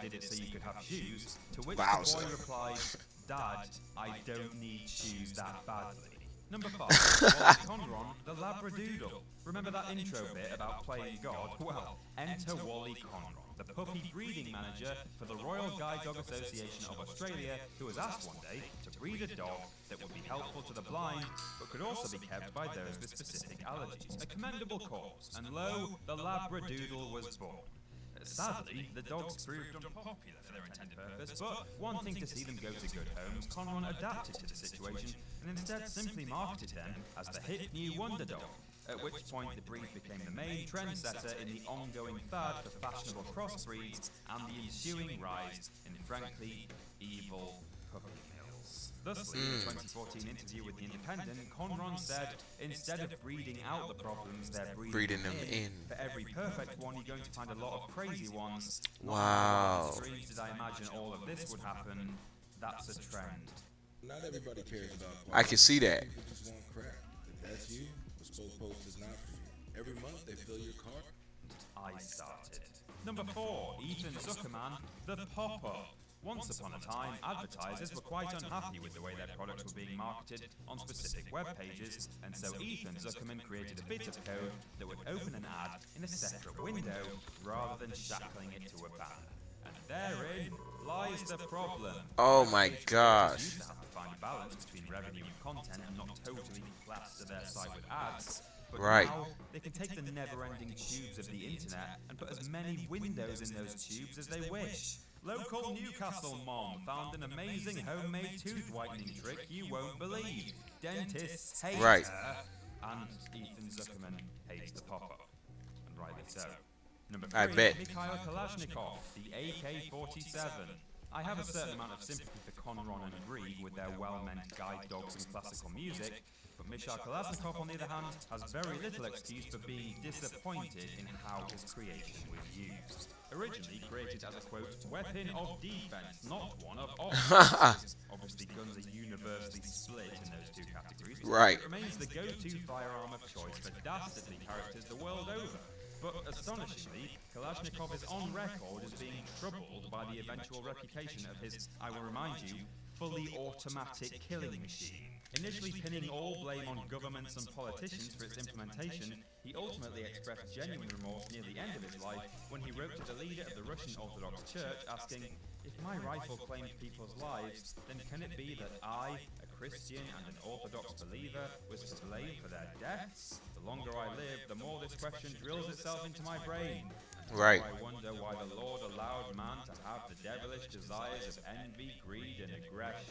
did it so you could have shoes, to which the Bowser. boy replied, Dad, I don't need shoes that badly. Number 5, Wally Conron, the Labradoodle. Remember that intro bit about playing God? Well, enter Wally Conron, the puppy breeding manager for the Royal Guide Dog Association of Australia, who was asked one day to breed a dog that would be helpful to the blind, but could also be kept by those with specific allergies. A commendable cause, and lo, the Labradoodle was born. Sadly, the dogs proved unpopular for their intended purpose, but wanting to see them go to good homes, Conron adapted to the situation and instead simply marketed them as the hip new wonder dog, at which point the breed became the main trendsetter in the ongoing fad for fashionable crossbreeds and the ensuing rise in frankly evil puppy mills. Thusly, in a 2014 interview with The Independent, Conron said, instead of breeding out the problems, they're breeding them in. For every perfect one, you're going to find a lot of crazy ones. Wow. Not dreams did I imagine all of this would happen. That's a trend. Not everybody cares about I can see that. People just want crap. If that's you, the Spoke Post is not for you. Every month they fill your cart. I started. Number 4, Ethan Zuckerman, the Pop-Up. Once upon a time, advertisers were quite unhappy with the way their products were being marketed on specific web pages, and so Ethan Zuckerman created a bit of code that would open an ad in a separate window rather than shackling it to a banner. And therein lies the problem. Oh my gosh. Used to have to find a balance between revenue and content and not totally plaster their site with ads. But Right. now they can take the never-ending tubes of the internet and put as many windows in those tubes as they wish. Local Newcastle mom found an amazing homemade tooth whitening trick you won't believe. Dentists hate Right. her, and Ethan Zuckerman hates the pop-up, and rightly so. Number 3, I bet. Mikhail Kalashnikov, the AK-47. I have a certain amount of sympathy for Conron and Grieg with their well-meant guide dogs and classical music, but Mikhail Kalashnikov, on the other hand, has very little excuse for being disappointed in how his creation was used. Originally created as a, quote, weapon of defense, not one of offense. Obviously, guns are universally split in those two categories. Right. It remains the go-to firearm of choice for dastardly characters the world over. But astonishingly, Kalashnikov is on record as being troubled by the eventual reputation of his, I will remind you, fully automatic killing machine. Initially pinning all blame on governments and politicians for its implementation, he ultimately expressed genuine remorse near the end of his life when he wrote to the leader of the Russian Orthodox Church asking, if my rifle claimed people's lives, then can it be that I, a Christian and an Orthodox believer, was to blame for their deaths? The longer I live, the more this question drills itself into my brain. And Right. I wonder why the Lord allowed man to have the devilish desires of envy, greed, and aggression.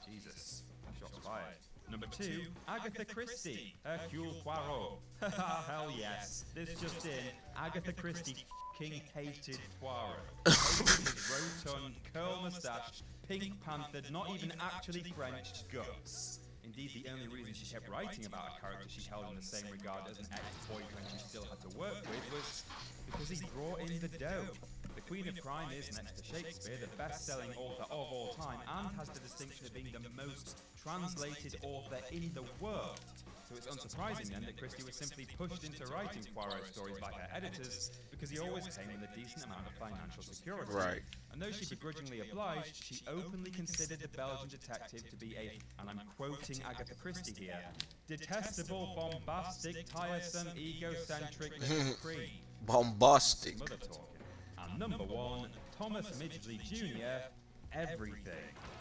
Jesus. Shots fired. Number 2, Agatha Christie, Hercule Poirot. Haha, hell yes. This just in, Agatha Christie f***ing hated Poirot. Hated his rotund, curl moustache, pink panthered, not even actually Frenched guts. Indeed, the only reason she kept writing about a character she held in the same regard as an ex-boyfriend she still had to work with was because he brought in the dough. The Queen of Crime is, next to Shakespeare, the best-selling author of all time and has the distinction of being the most translated author in the world. So it's unsurprising then that Christie was simply pushed into writing Poirot stories by her editors because he always came with a decent amount of financial security. Right. And though she begrudgingly obliged, she openly considered the Belgian detective to be a, and I'm quoting Agatha Christie here, detestable, bombastic, tiresome, egocentric little creep. Bombastic. Mother talking. And number 1, Thomas Midgley Jr., everything.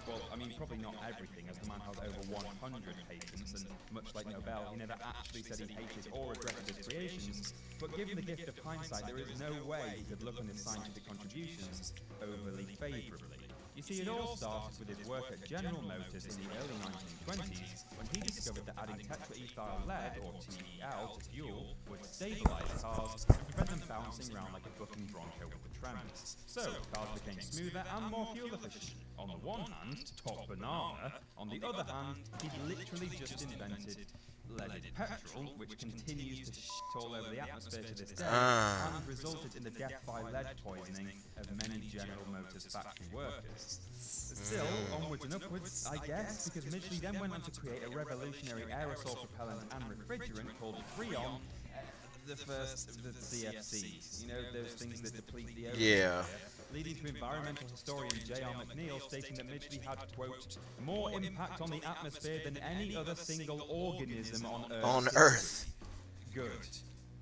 Well, I mean, probably not everything, as the man held over 100 patents, and much like Nobel, he never actually said he hated or regretted his creations, but given the gift of hindsight, there is no way he could look on his scientific contributions overly favourably. You see, it all started with his work at General Motors in the early 1920s, when he discovered that adding tetraethyl lead, or TEL, to fuel would stabilise cars and prevent them bouncing around like a bucking bronco with the tremors. So, cars became smoother and more fuel efficient. On the one hand, top banana. On the other hand, he'd literally just invented leaded petrol, which continues to shit all over the atmosphere to this day, and resulted in the death by lead poisoning of many General Motors factory workers. Still, onwards and upwards, I guess, because Midgley then went on to create a revolutionary aerosol propellant and refrigerant called Freon, the first of the CFCs. You know, those things that deplete the ozone Yeah. layer, leading to environmental historian J.R. McNeil stating that Midgley had, quote, more impact on the atmosphere than any other single organism on Earth. On Earth. Good.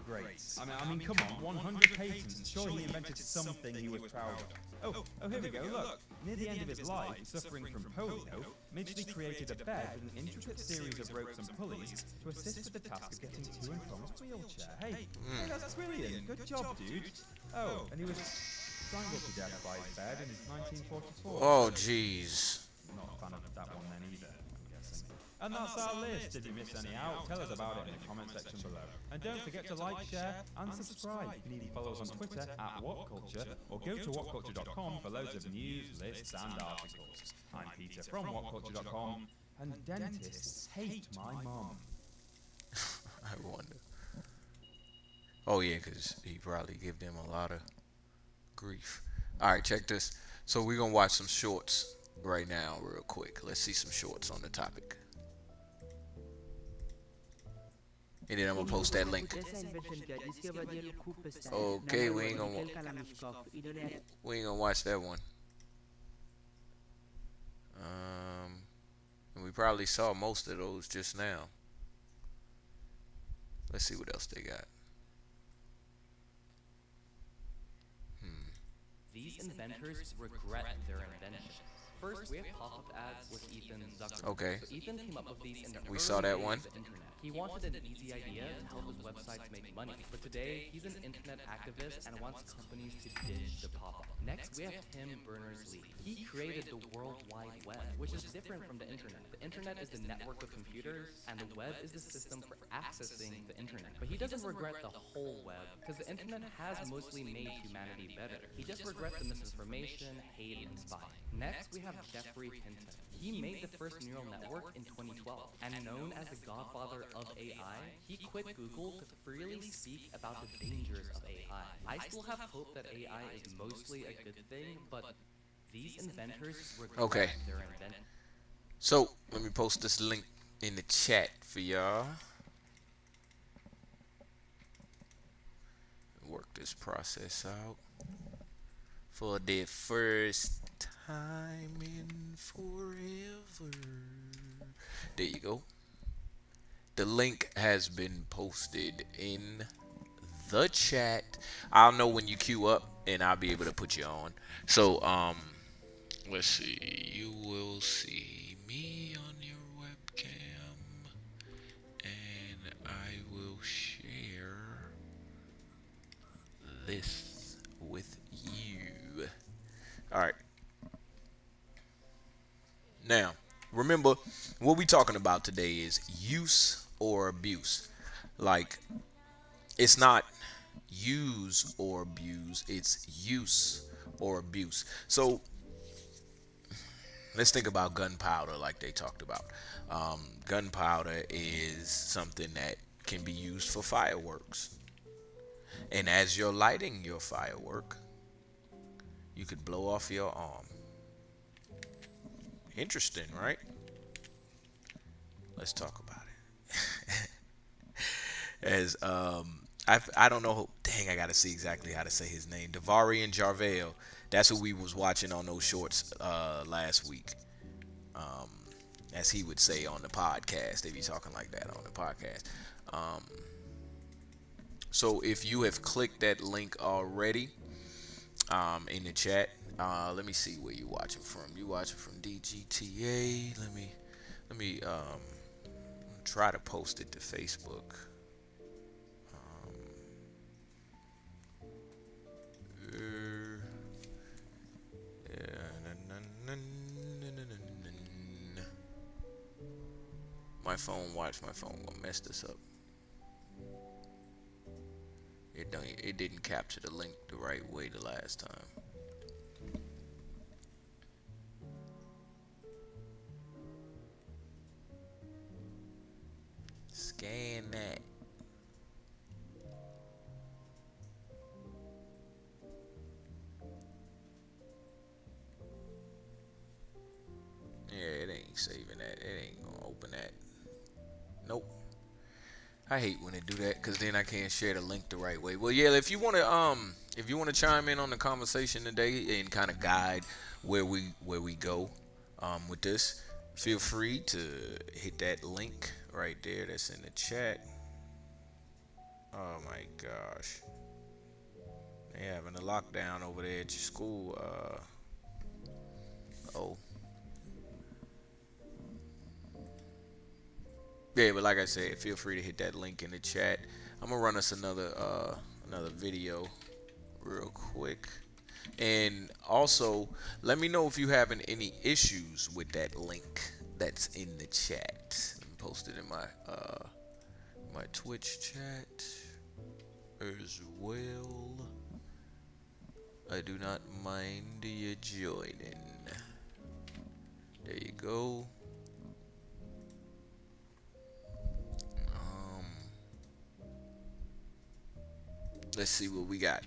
Great. I mean, come on, 100 patents. Surely he invented something he was proud of. Oh, here we go, look. Near the end of his life, suffering from polio, Midgley created a bed with an intricate series of ropes and pulleys to assist with the task of getting to and from his wheelchair. Hey, that's brilliant. Good job, dude. Oh, and he was strangled to death by his bed in 1944. Oh, jeez. Not a fan of that one then either, I'm guessing. And that's our list. If you missed any out, tell us about it in the comment section below. And don't forget to like, share, and subscribe. You can even follow us on Twitter at WhatCulture, or go to whatculture.com for loads of news, lists, and articles. I'm Peter from whatculture.com, and dentists hate my mom. I wonder. Oh yeah, because he probably give them a lot of grief. Alright, check this. So we're gonna watch some shorts right now real quick. Let's see some shorts on the topic. And then I'm gonna post that link. Okay, we ain't gonna watch that one. And we probably saw most of those just now. Let's see what else they got. These inventors regret their invention. First, we have pop-up ads with Ethan Zuckerberg. Okay. So Ethan came up with these in the We early saw that days one. of the internet. He wanted an easy idea to help his websites make money, but today he's an internet activist and wants companies to ditch the pop-up. Next, we have Tim Berners-Lee. He created the World Wide Web, which is different from the internet. The internet is the network of computers, and the web is the system for accessing the internet. But he doesn't regret the whole web, because the internet has mostly made humanity better. He just regrets the misinformation, hate, and spying. Next, we have Jeffrey Hinton. He made the first neural network in 2012, and known as the godfather of AI, he quit Google to freely speak about the dangers of AI. I still have hope that AI is mostly a good thing, but these inventors regret their invention. So let me post this link in the chat for y'all. Work this process out for the first time in forever. There you go. The link has been posted in the chat. I'll know when you queue up and I'll be able to put you on. So let's see. You will see me on your webcam and I will share this with you. Alright. Now, remember, what we talking about today is use or abuse. Like, it's not use or abuse, it's use or abuse. So, let's think about gunpowder like they talked about. Gunpowder is something that can be used for fireworks. And as you're lighting your firework, you could blow off your arm. Interesting, right? Let's talk about it. As I don't know. Dang, I gotta see exactly how to say his name. Davarian Jarvell. That's who we was watching on those shorts last week. As he would say on the podcast, they be talking like that on the podcast. So if you have clicked that link already in the chat, let me see where you watching from. You watching from DGTA. Let me try to post it to Facebook. My phone, watch my phone gonna mess this up. It didn't capture the link the right way the last time. Scan that. Yeah, it ain't saving that. It ain't gonna open that. Nope. I hate when they do that because then I can't share the link the right way. Well, yeah, if you want to If you want to chime in on the conversation today and kind of guide where we go with this, feel free to hit that link right there that's in the chat. Oh my gosh, they having a lockdown over there at your school. Oh yeah, but like I said, feel free to hit that link in the chat. I'm gonna run us another video real quick. And also, let me know if you having any issues with that link that's in the chat. Let me post it in my Twitch chat as well. I do not mind you joining. There you go. Let's see what we got.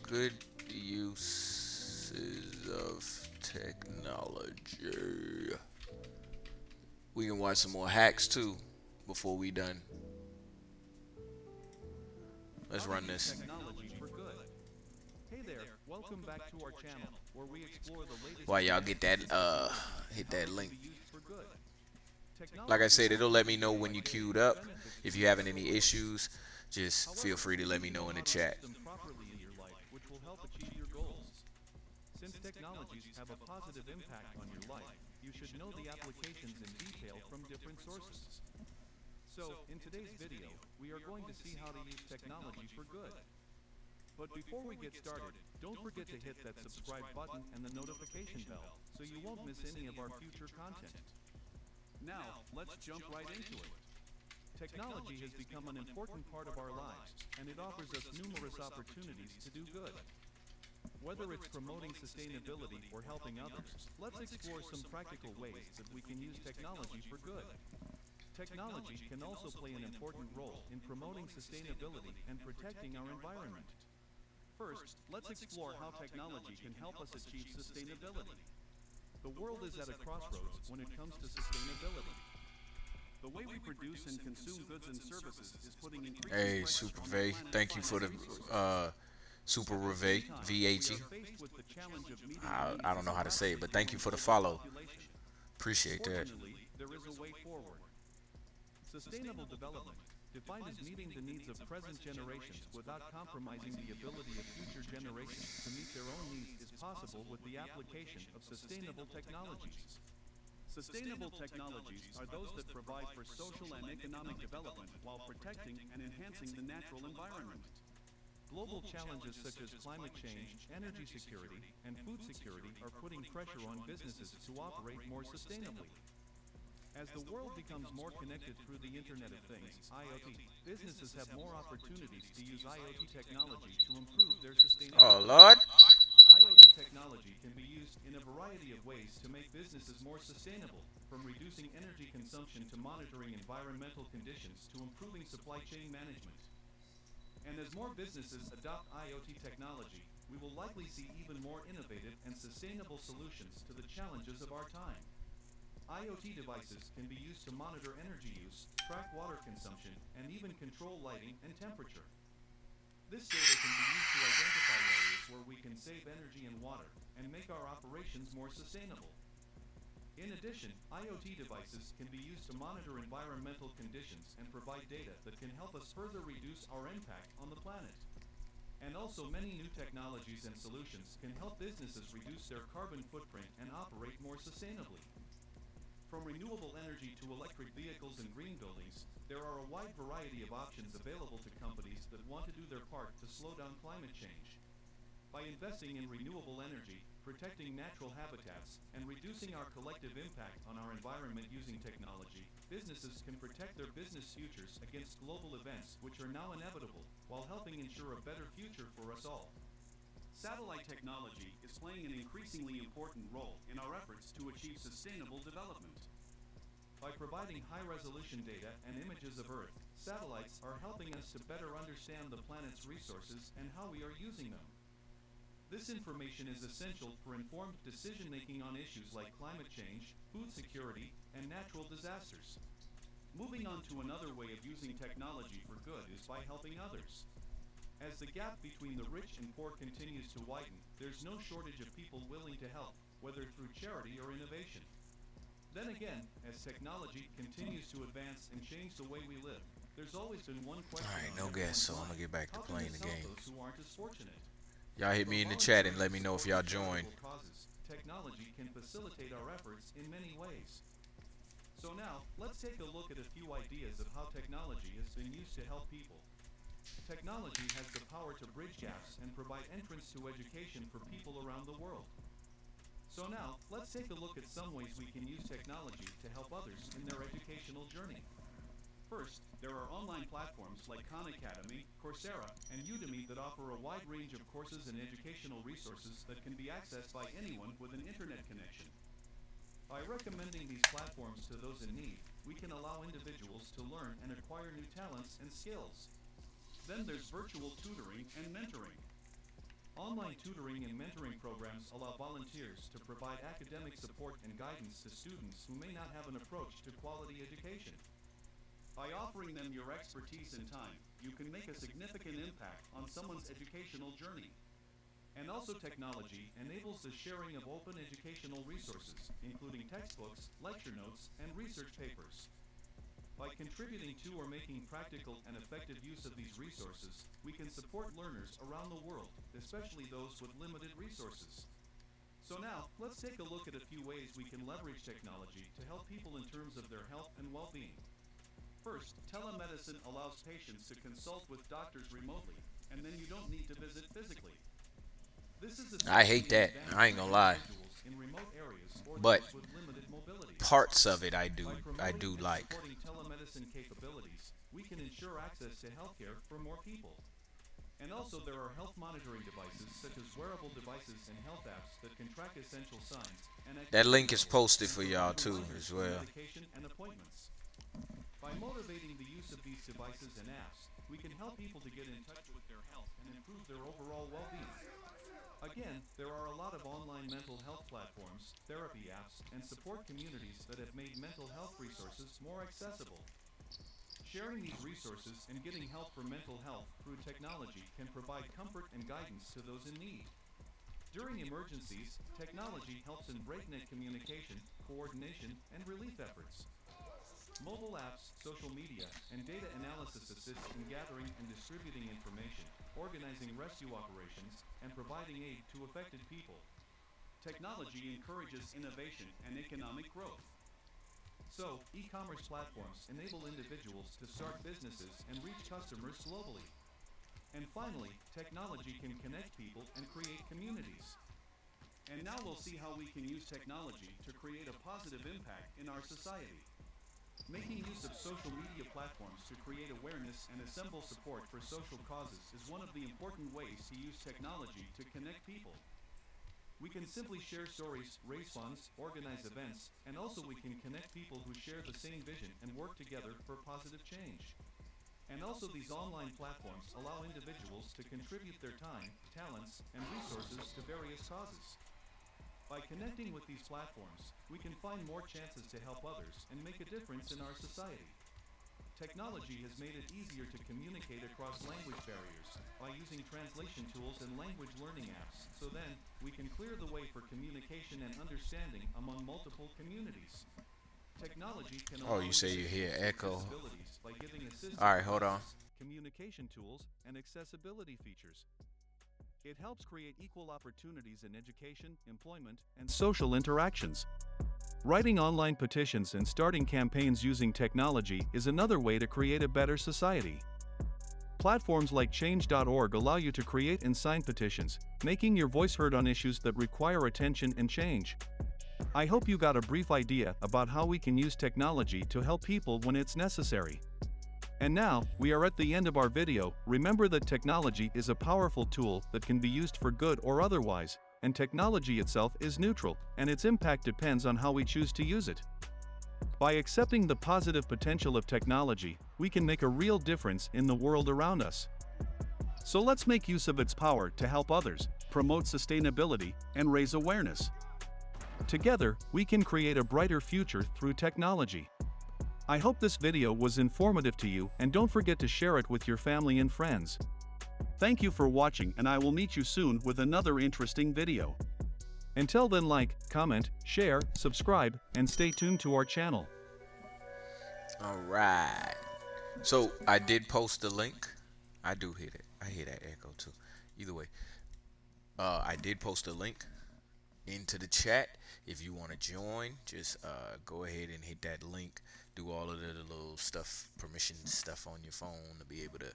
Good uses of technology. We can watch some more hacks too before we done. Let's run this. Technology for good. Hey there, welcome back to our channel where we explore the latest. While y'all get that hit that link. For good. Like I said, it'll let me know when you queued up. If you having any issues, just feel free to let me know in the chat. Properly in your life, which will help achieve your goals. Since technologies have a positive impact on your life, you should know the applications in detail from different sources. So, in today's video, we are going to see how to use technology for good. But before we get started, don't forget to hit that subscribe button and the notification bell so you won't miss any of our future content. Now, let's jump right into it. Technology has become an important part of our lives, and it offers us numerous opportunities to do good. Whether it's promoting sustainability or helping others, let's explore some practical ways that we can use technology for good. Technology can also play an important role in promoting sustainability and protecting our environment. First, let's explore how technology can help us achieve sustainability. The world is at a crossroads when it comes to sustainability. The way we produce and consume goods and services is putting increasing Hey, pressure Super on Vay, the planet thank you for the Super Reve VAG. I don't know how to say it, but thank you for the follow. Appreciate that. Fortunately, there is a way forward. Sustainable development, defined as meeting the needs of present generations without compromising the ability of future generations to meet their own needs, is possible with the application of sustainable technologies. Sustainable technologies are those that provide for social and economic development while protecting and enhancing the natural environment. Global challenges such as climate change, energy security, and food security are putting pressure on businesses to operate more sustainably. As the world becomes more connected through the Internet of Things, IoT, businesses have more opportunities to use IoT technology to improve their sustainability. Oh Lord. IoT technology can be used in a variety of ways to make businesses more sustainable, from reducing energy consumption to monitoring environmental conditions to improving supply chain management. And as more businesses adopt IoT technology, we will likely see even more innovative and sustainable solutions to the challenges of our time. IoT devices can be used to monitor energy use, track water consumption, and even control lighting and temperature. This data can be used to identify areas where we can save energy and water and make our operations more sustainable. In addition, IoT devices can be used to monitor environmental conditions and provide data that can help us further reduce our impact on the planet. And also, many new technologies and solutions can help businesses reduce their carbon footprint and operate more sustainably. From renewable energy to electric vehicles and green buildings, there are a wide variety of options available to companies that want to do their part to slow down climate change. By investing in renewable energy, protecting natural habitats, and reducing our collective impact on our environment using technology, businesses can protect their business futures against global events which are now inevitable, while helping ensure a better future for us all. Satellite technology is playing an increasingly important role in our efforts to achieve sustainable development. By providing high-resolution data and images of Earth, satellites are helping us to better understand the planet's resources and how we are using them. This information is essential for informed decision-making on issues like climate change, food security, and natural disasters. Moving on to another way of using technology for good is by helping others. As the gap between the rich and poor continues to widen, there's no shortage of people willing to help, whether through charity or innovation. Then again, as technology continues to advance and change the way we live, there's always been one question. Alright, on no gas, everyone's so I'm gonna mind. get back to How can playing this the help game. those who aren't as fortunate? Y'all hit me in the chat and let me know if y'all joined. Technology can facilitate our efforts in many ways. So now, let's take a look at a few ideas of how technology has been used to help people. Technology has the power to bridge gaps and provide entrance to education for people around the world. So now, let's take a look at some ways we can use technology to help others in their educational journey. First, there are online platforms like Khan Academy, Coursera, and Udemy that offer a wide range of courses and educational resources that can be accessed by anyone with an internet connection. By recommending these platforms to those in need, we can allow individuals to learn and acquire new talents and skills. Then there's virtual tutoring and mentoring. Online tutoring and mentoring programs allow volunteers to provide academic support and guidance to students who may not have an approach to quality education. By offering them your expertise and time, you can make a significant impact on someone's educational journey. And also technology enables the sharing of open educational resources, including textbooks, lecture notes, and research papers. By contributing to or making practical and effective use of these resources, we can support learners around the world, especially those with limited resources. So now, let's take a look at a few ways we can leverage technology to help people in terms of their health and well-being. First, telemedicine allows patients to consult with doctors remotely, and then you don't need to visit physically. This is I hate that. I ain't gonna lie. in remote areas or But those with limited mobility. parts of it I do By promoting and like. supporting telemedicine capabilities, we can ensure access to healthcare for more people. And also there are health monitoring devices such as wearable devices and health apps that can track essential signs and That link is activity posted levels for and y'all provide too reminders as for well. medication and appointments. By motivating the use of these devices and apps, we can help people to get in touch with their health and improve their overall well-being. Again, there are a lot of online mental health platforms, therapy apps, and support communities that have made mental health resources more accessible. Sharing these resources and getting help for mental health through technology can provide comfort and guidance to those in need. During emergencies, technology helps in breakneck communication, coordination, and relief efforts. Mobile apps, social media, and data analysis assist in gathering and distributing information, organizing rescue operations, and providing aid to affected people. Technology encourages innovation and economic growth. So, e-commerce platforms enable individuals to start businesses and reach customers globally. And finally, technology can connect people and create communities. And now we'll see how we can use technology to create a positive impact in our society. Making use of social media platforms to create awareness and assemble support for social causes is one of the important ways to use technology to connect people. We can simply share stories, raise funds, organize events, and also we can connect people who share the same vision and work together for positive change. And also these online platforms allow individuals to contribute their time, talents, and resources to various causes. By connecting with these platforms, we can find more chances to help others and make a difference in our society. Technology has made it easier to communicate across language barriers by using translation tools and language learning apps, so then we can clear the way for communication and understanding among multiple communities. Technology can Oh, you say you hear echo. by giving assistance Alright, hold on. communication tools, and accessibility features. It helps create equal opportunities in education, employment, and social interactions. Writing online petitions and starting campaigns using technology is another way to create a better society. Platforms like Change.org allow you to create and sign petitions, making your voice heard on issues that require attention and change. I hope you got a brief idea about how we can use technology to help people when it's necessary. And now, we are at the end of our video. Remember that technology is a powerful tool that can be used for good or otherwise, and technology itself is neutral, and its impact depends on how we choose to use it. By accepting the positive potential of technology, we can make a real difference in the world around us. So let's make use of its power to help others, promote sustainability, and raise awareness. Together, we can create a brighter future through technology. I hope this video was informative to you, and don't forget to share it with your family and friends. Thank you for watching, and I will meet you soon with another interesting video. Until then, like, comment, share, subscribe, and stay tuned to our channel. Alright. So I did post the link. I do hear that. I hear that echo too. Either way. I did post a link into the chat. If you want to join, just go ahead and hit that link. Do all of the little stuff, permission stuff on your phone to be able to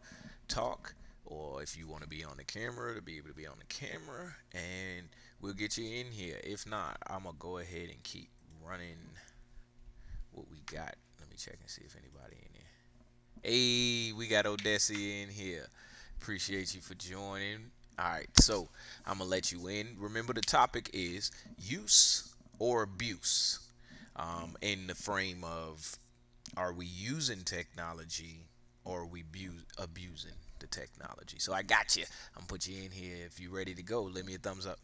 talk. Or if you want to be on the camera, to be able to be on the camera. And we'll get you in here. If not, I'm going to go ahead and keep running what we got. Let me check and see if anybody in here. Hey, we got Odessa in here. Appreciate you for joining. Alright, so I'm going to let you in. Remember, the topic is use or abuse. In the frame of, are we using technology or are we abusing the technology? So I got you. I'm going to put you in here. If you're ready to go, let me a thumbs up.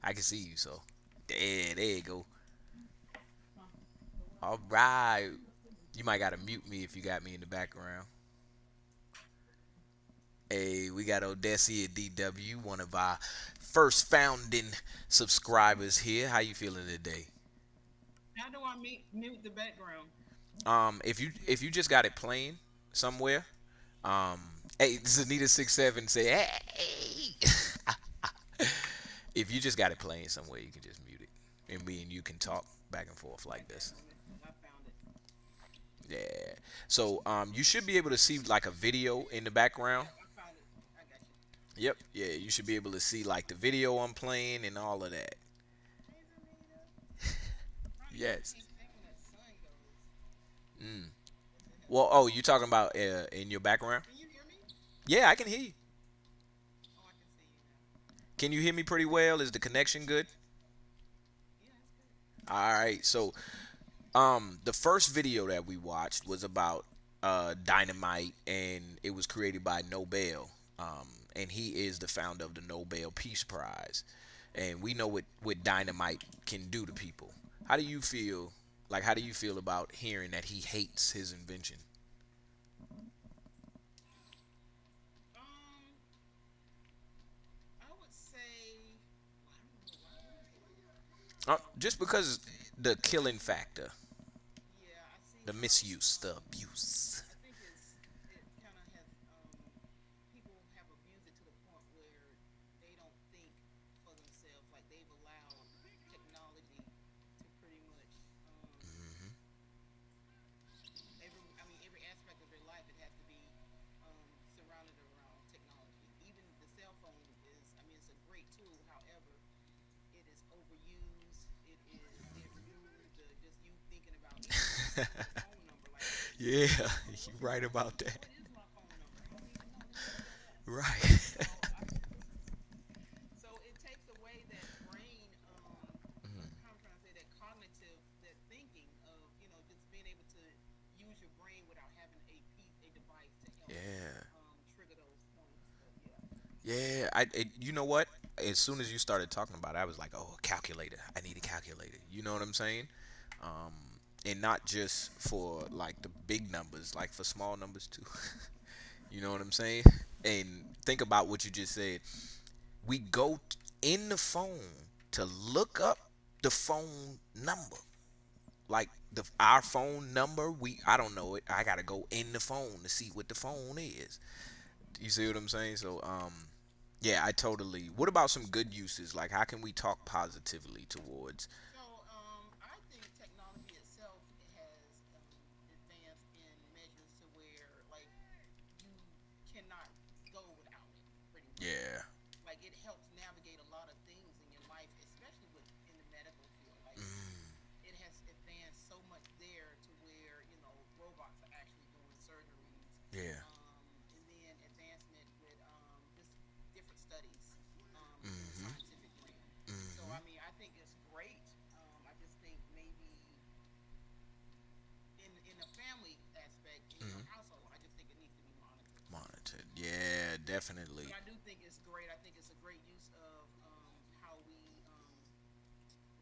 I can see you, so there you go. Alright. You might got to mute me if you got me in the background. Hey, we got Odessa at DW, one of our first founding subscribers here. How you feeling today? How do I mute the background? If you just got it playing somewhere, hey, Zanita67 say, hey. If you just got it playing somewhere, you can just mute it, and me and you can talk back and forth like this. I found it. Yeah. So you should be able to see like a video in the background. I found it. I got you. Yep. Yeah, you should be able to see like the video I'm playing and all of that. Yes. Well, oh, you talking about in your background? Can you hear me? Yeah, I can hear you. Oh, I can see you now. Can you hear me pretty well? Is the connection good? Yeah, it's good. All right. So, the first video that we watched was about Dynamite, and it was created by Nobel. And he is the founder of the Nobel Peace Prize. And we know what Dynamite can do to people. How do you feel? Like, how do you feel about hearing that he hates his invention? I would say, I don't know why. Just because the killing factor, Yeah, I see. the misuse, the abuse. I think it kind of has, people have abused it to the point where they don't think for themselves. Like, they've allowed technology to pretty much, every aspect of their life, it has to be surrounded around technology. Even the cell phone is, it's a great tool. However, it is overused. It removes just you thinking about phone number. Like, Yeah, you're right about that. what is my phone number? I don't even know that. Right. So it takes away that brain, how I'm trying to say, that cognitive, that thinking of, just being able to use your brain without having a device to help Yeah. trigger those points. But Yeah, you know what? As soon as you started talking about it, I was like, oh, a calculator. I need a calculator. You know what I'm saying? And not just for like the big numbers, like for small numbers too. You know what I'm saying? And think about what you just said. We go in the phone to look up the phone number. Like our phone number, I don't know it. I gotta go in the phone to see what the phone is. You see what I'm saying? So yeah, I totally. What about some good uses? Like, how can we talk positively towards? So, I think technology itself has advanced in measures to where, like, you cannot go without it, pretty much. Yeah. Like, it helps navigate a lot of things in your life, especially in the medical field. Like, it has advanced so much there to where, robots are actually doing surgeries. Yeah. And then advancement with just different studies in the scientific realm. So, I think it's great. I just think maybe in a family aspect, in your household, I just think it needs to be monitored. Monitored. Yeah, definitely. But I do think it's great. I think it's a great use of how we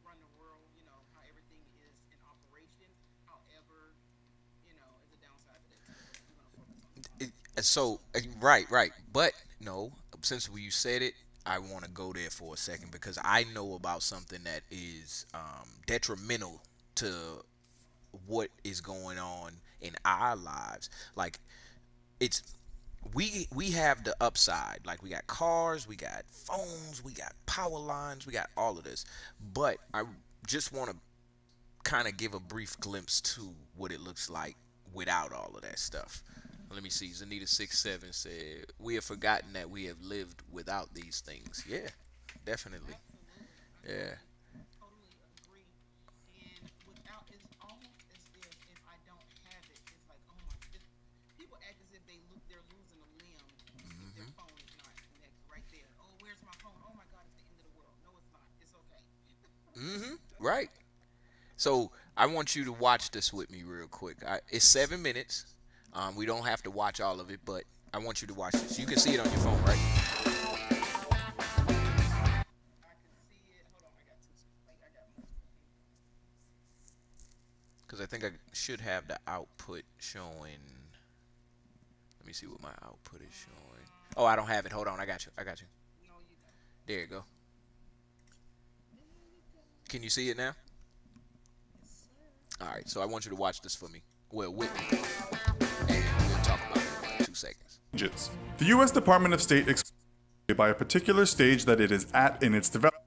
run the world, how everything is in operation. However, So right. But no, since you said it, I want to go there for a second because I know about something that is detrimental to what is going on in our lives. Like it's we have the upside. Like we got cars, we got phones, we got power lines, we got all of this. But I just want to kind of give a brief glimpse to what it looks like without all of that stuff. Let me see. Zanita67 said, "We have forgotten that we have lived without these things." Yeah, definitely. Yeah. Totally agree. And without, it's almost as if I don't have it, it's like, oh my, people act as if they're losing a limb if their phone is not connected right there. Oh, where's my phone? Oh my God, it's the end of the world. No, it's not. It's okay. Right. So I want you to watch this with me real quick. It's 7 minutes. We don't have to watch all of it, but I want you to watch this. You can see it on your phone, right? I can see it. Hold on, I got multiple. Because I think I should have the output showing. Let me see what my output is showing. Oh, I don't have it. Hold on. I got you. No, you don't. There you go. Can you see it now? All right. So I want you to watch this for me. Well, with me. And we'll talk about it in 2 seconds. The U.S. Department of State explains by a particular stage that it is at in its development.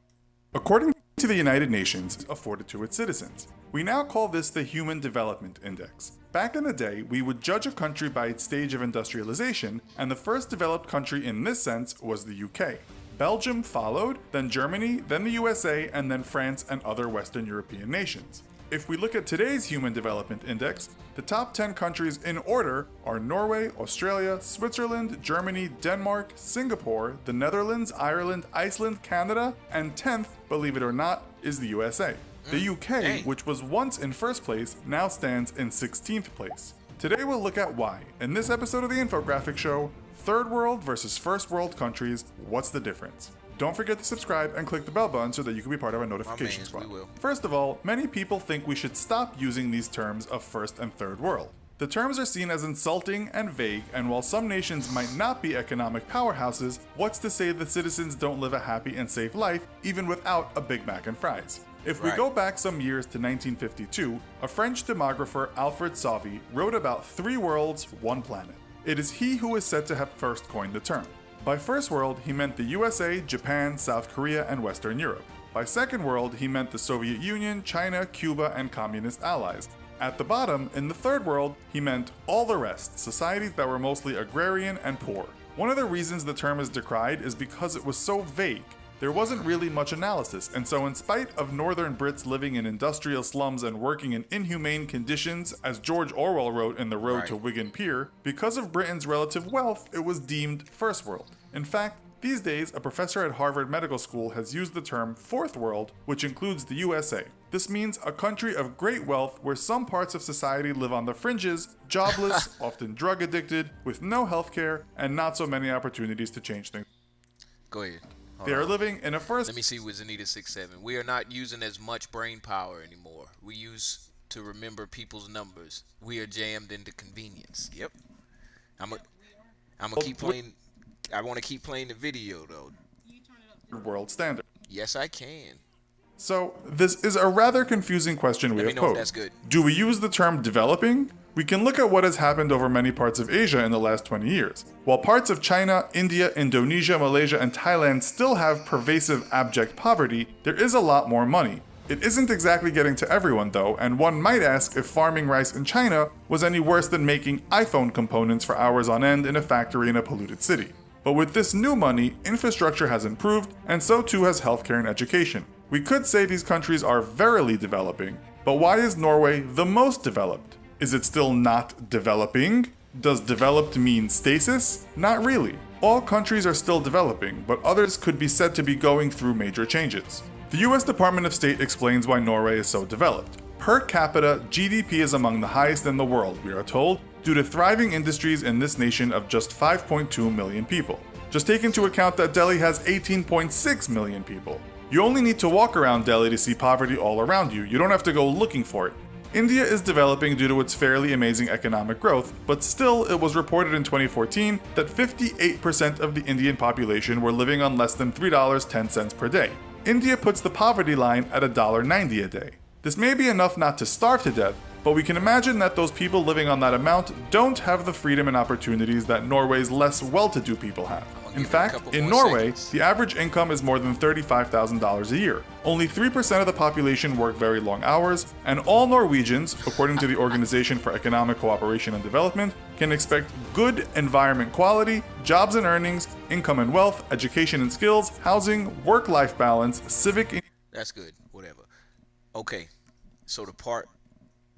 According to the United Nations, afforded to its citizens. We now call this the Human Development Index. Back in the day, we would judge a country by its stage of industrialization, and the first developed country in this sense was the UK. Belgium followed, then Germany, then the USA, and then France and other Western European nations. If we look at today's Human Development Index, the top 10 countries in order are Norway, Australia, Switzerland, Germany, Denmark, Singapore, the Netherlands, Ireland, Iceland, Canada, and 10th, believe it or not, is the USA. The UK, which was once in first place, now stands in 16th place. Today we'll look at why. In this episode of the Infographic Show, third world versus first world countries, what's the difference? Don't forget to subscribe and click the bell button so that you can be part of our notification squad. First of all, many people think we should stop using these terms of first and third world. The terms are seen as insulting and vague, and while some nations might not be economic powerhouses, what's to say that citizens don't live a happy and safe life even without a Big Mac and fries? If we go back some years to 1952, a French demographer, Alfred Sauvy, wrote about 3 worlds, 1 planet. It is he who is said to have first coined the term. By first world, he meant the USA, Japan, South Korea, and Western Europe. By second world, he meant the Soviet Union, China, Cuba, and communist allies. At the bottom, in the third world, he meant all the rest, societies that were mostly agrarian and poor. One of the reasons the term is decried is because it was so vague. There wasn't really much analysis, and so in spite of northern Brits living in industrial slums and working in inhumane conditions, as George Orwell wrote in The Road to Wigan Pier, because of Britain's relative wealth, it was deemed first world. In fact, these days, a professor at Harvard Medical School has used the term fourth world, which includes the USA. This means a country of great wealth where some parts of society live on the fringes, jobless, often drug addicted, with no healthcare, and not so many opportunities to change things. Go ahead. They are living in a first... Let me see with Zanita67. We are not using as much brain power anymore. We use to remember people's numbers. We are jammed into convenience. Yep. I'm gonna keep playing. I want to keep playing the video though. World standard. Yes, I can. So, this is a rather confusing question we have posed. That's good. Do we use the term developing? We can look at what has happened over many parts of Asia in the last 20 years. While parts of China, India, Indonesia, Malaysia, and Thailand still have pervasive abject poverty, there is a lot more money. It isn't exactly getting to everyone though, and one might ask if farming rice in China was any worse than making iPhone components for hours on end in a factory in a polluted city. But with this new money, infrastructure has improved, and so too has healthcare and education. We could say these countries are verily developing, but why is Norway the most developed? Is it still not developing? Does developed mean stasis? Not really. All countries are still developing, but others could be said to be going through major changes. The US Department of State explains why Norway is so developed. Per capita, GDP is among the highest in the world, we are told, due to thriving industries in this nation of just 5.2 million people. Just take into account that Delhi has 18.6 million people. You only need to walk around Delhi to see poverty all around you. You don't have to go looking for it. India is developing due to its fairly amazing economic growth, but still, it was reported in 2014 that 58% of the Indian population were living on less than $3.10 per day. India puts the poverty line at $1.90 a day. This may be enough not to starve to death, but we can imagine that those people living on that amount don't have the freedom and opportunities that Norway's less well-to-do people have. In fact, in Norway, the average income is more than $35,000 a year. Only 3% of the population work very long hours, and all Norwegians, according to the Organization for Economic Cooperation and Development, can expect good environment quality, jobs and earnings, income and wealth, education and skills, housing, work-life balance, civic... That's good, whatever. Okay, so the part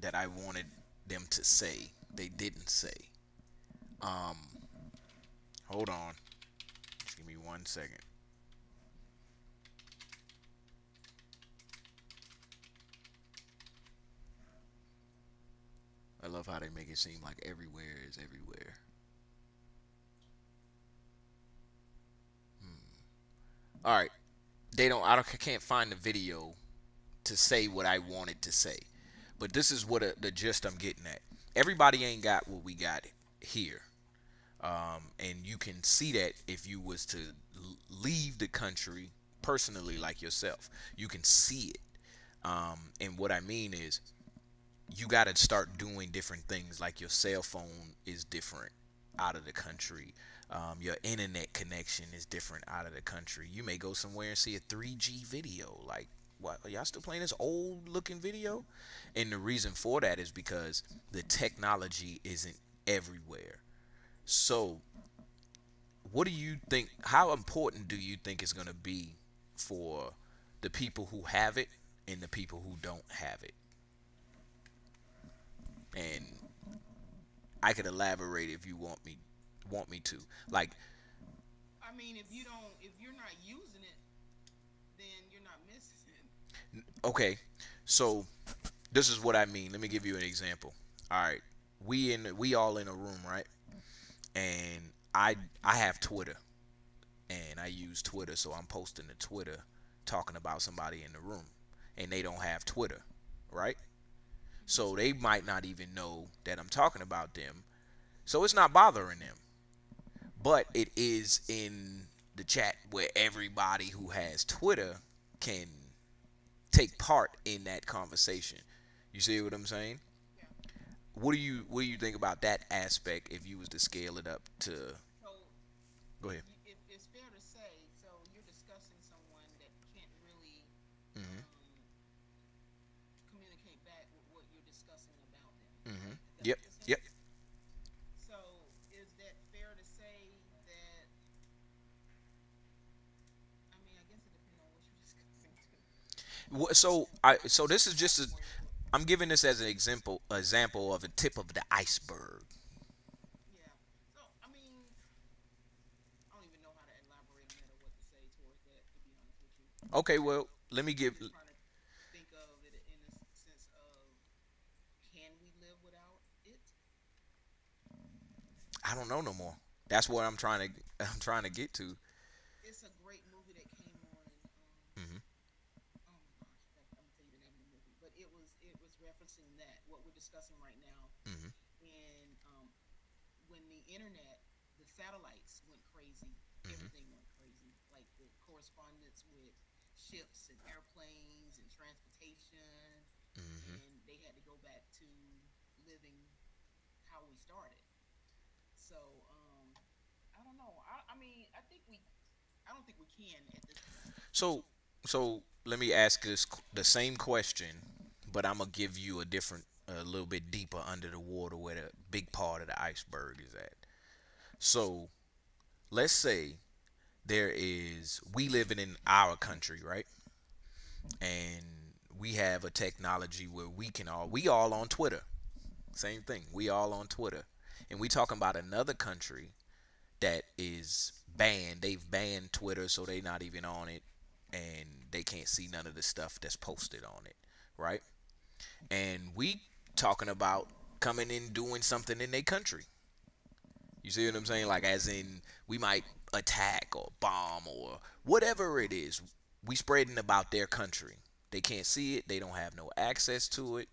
that I wanted them to say, they didn't say. Hold on. Just give me 1 second. I love how they make it seem like everywhere is everywhere. All right. I can't find the video to say what I wanted to say. But this is what the gist I'm getting at. Everybody ain't got what we got here. And you can see that if you was to leave the country personally, like yourself. You can see it. And what I mean is, you got to start doing different things. Like your cell phone is different out of the country. Your internet connection is different out of the country. You may go somewhere and see a 3G video. Like, what, are y'all still playing this old looking video? And the reason for that is because the technology isn't everywhere. So what do you think, how important do you think it's going to be for the people who have it and the people who don't have it? And I could elaborate if you want me to. Like, I mean, if you're not using it, then you're not missing it. Okay, so this is what I mean. Let me give you an example. All right, we all in a room, right? And I have Twitter, and I use Twitter, so I'm posting to Twitter talking about somebody in the room, and they don't have Twitter, right? So they might not even know that I'm talking about them, so it's not bothering them. But it is in the chat where everybody who has Twitter can take part in that conversation. You see what I'm saying? Yeah. What do you think about that aspect if you was to scale it up to? So, Go ahead. if it's fair to say, so you're discussing someone that can't really Mhm. communicate back with what you're discussing about them. Mhm. Is that Yep. what you're saying? Yep. So, is that fair to say that? I mean, I guess it depends on what you're discussing too. So this is just I'm giving this as an example of a tip of the iceberg. Yeah. So, I mean, I don't even know how to elaborate on that or what to say towards that, to be honest with you. Okay, well, let me give. Just trying to think of it in a sense of, can we live without it? I don't know no more. That's what I'm trying to get to. It's a great movie that came on. Mhm. Oh my gosh, I'm gonna tell you the name of the movie, but it was referencing that what we're discussing right now. Mhm. And when the internet, the satellites went crazy, everything went crazy. Like the correspondence with ships and airplanes and transportation, Mhm. and they had to go back to living how we started. So I don't know. I mean, I don't think we can at this point. So let me ask the same question, but I'm gonna give you a little bit deeper under the water where the big part of the iceberg is at. So let's say we living in our country, right? And we have a technology where we all on Twitter. Same thing. We all on Twitter. And we talking about another country that is banned. They've banned Twitter, so they not even on it, and they can't see none of the stuff that's posted on it, right? And we talking about coming in doing something in their country. You see what I'm saying? Like, as in, we might attack or bomb or whatever it is. We spreading about their country. They can't see it. They don't have no access to it.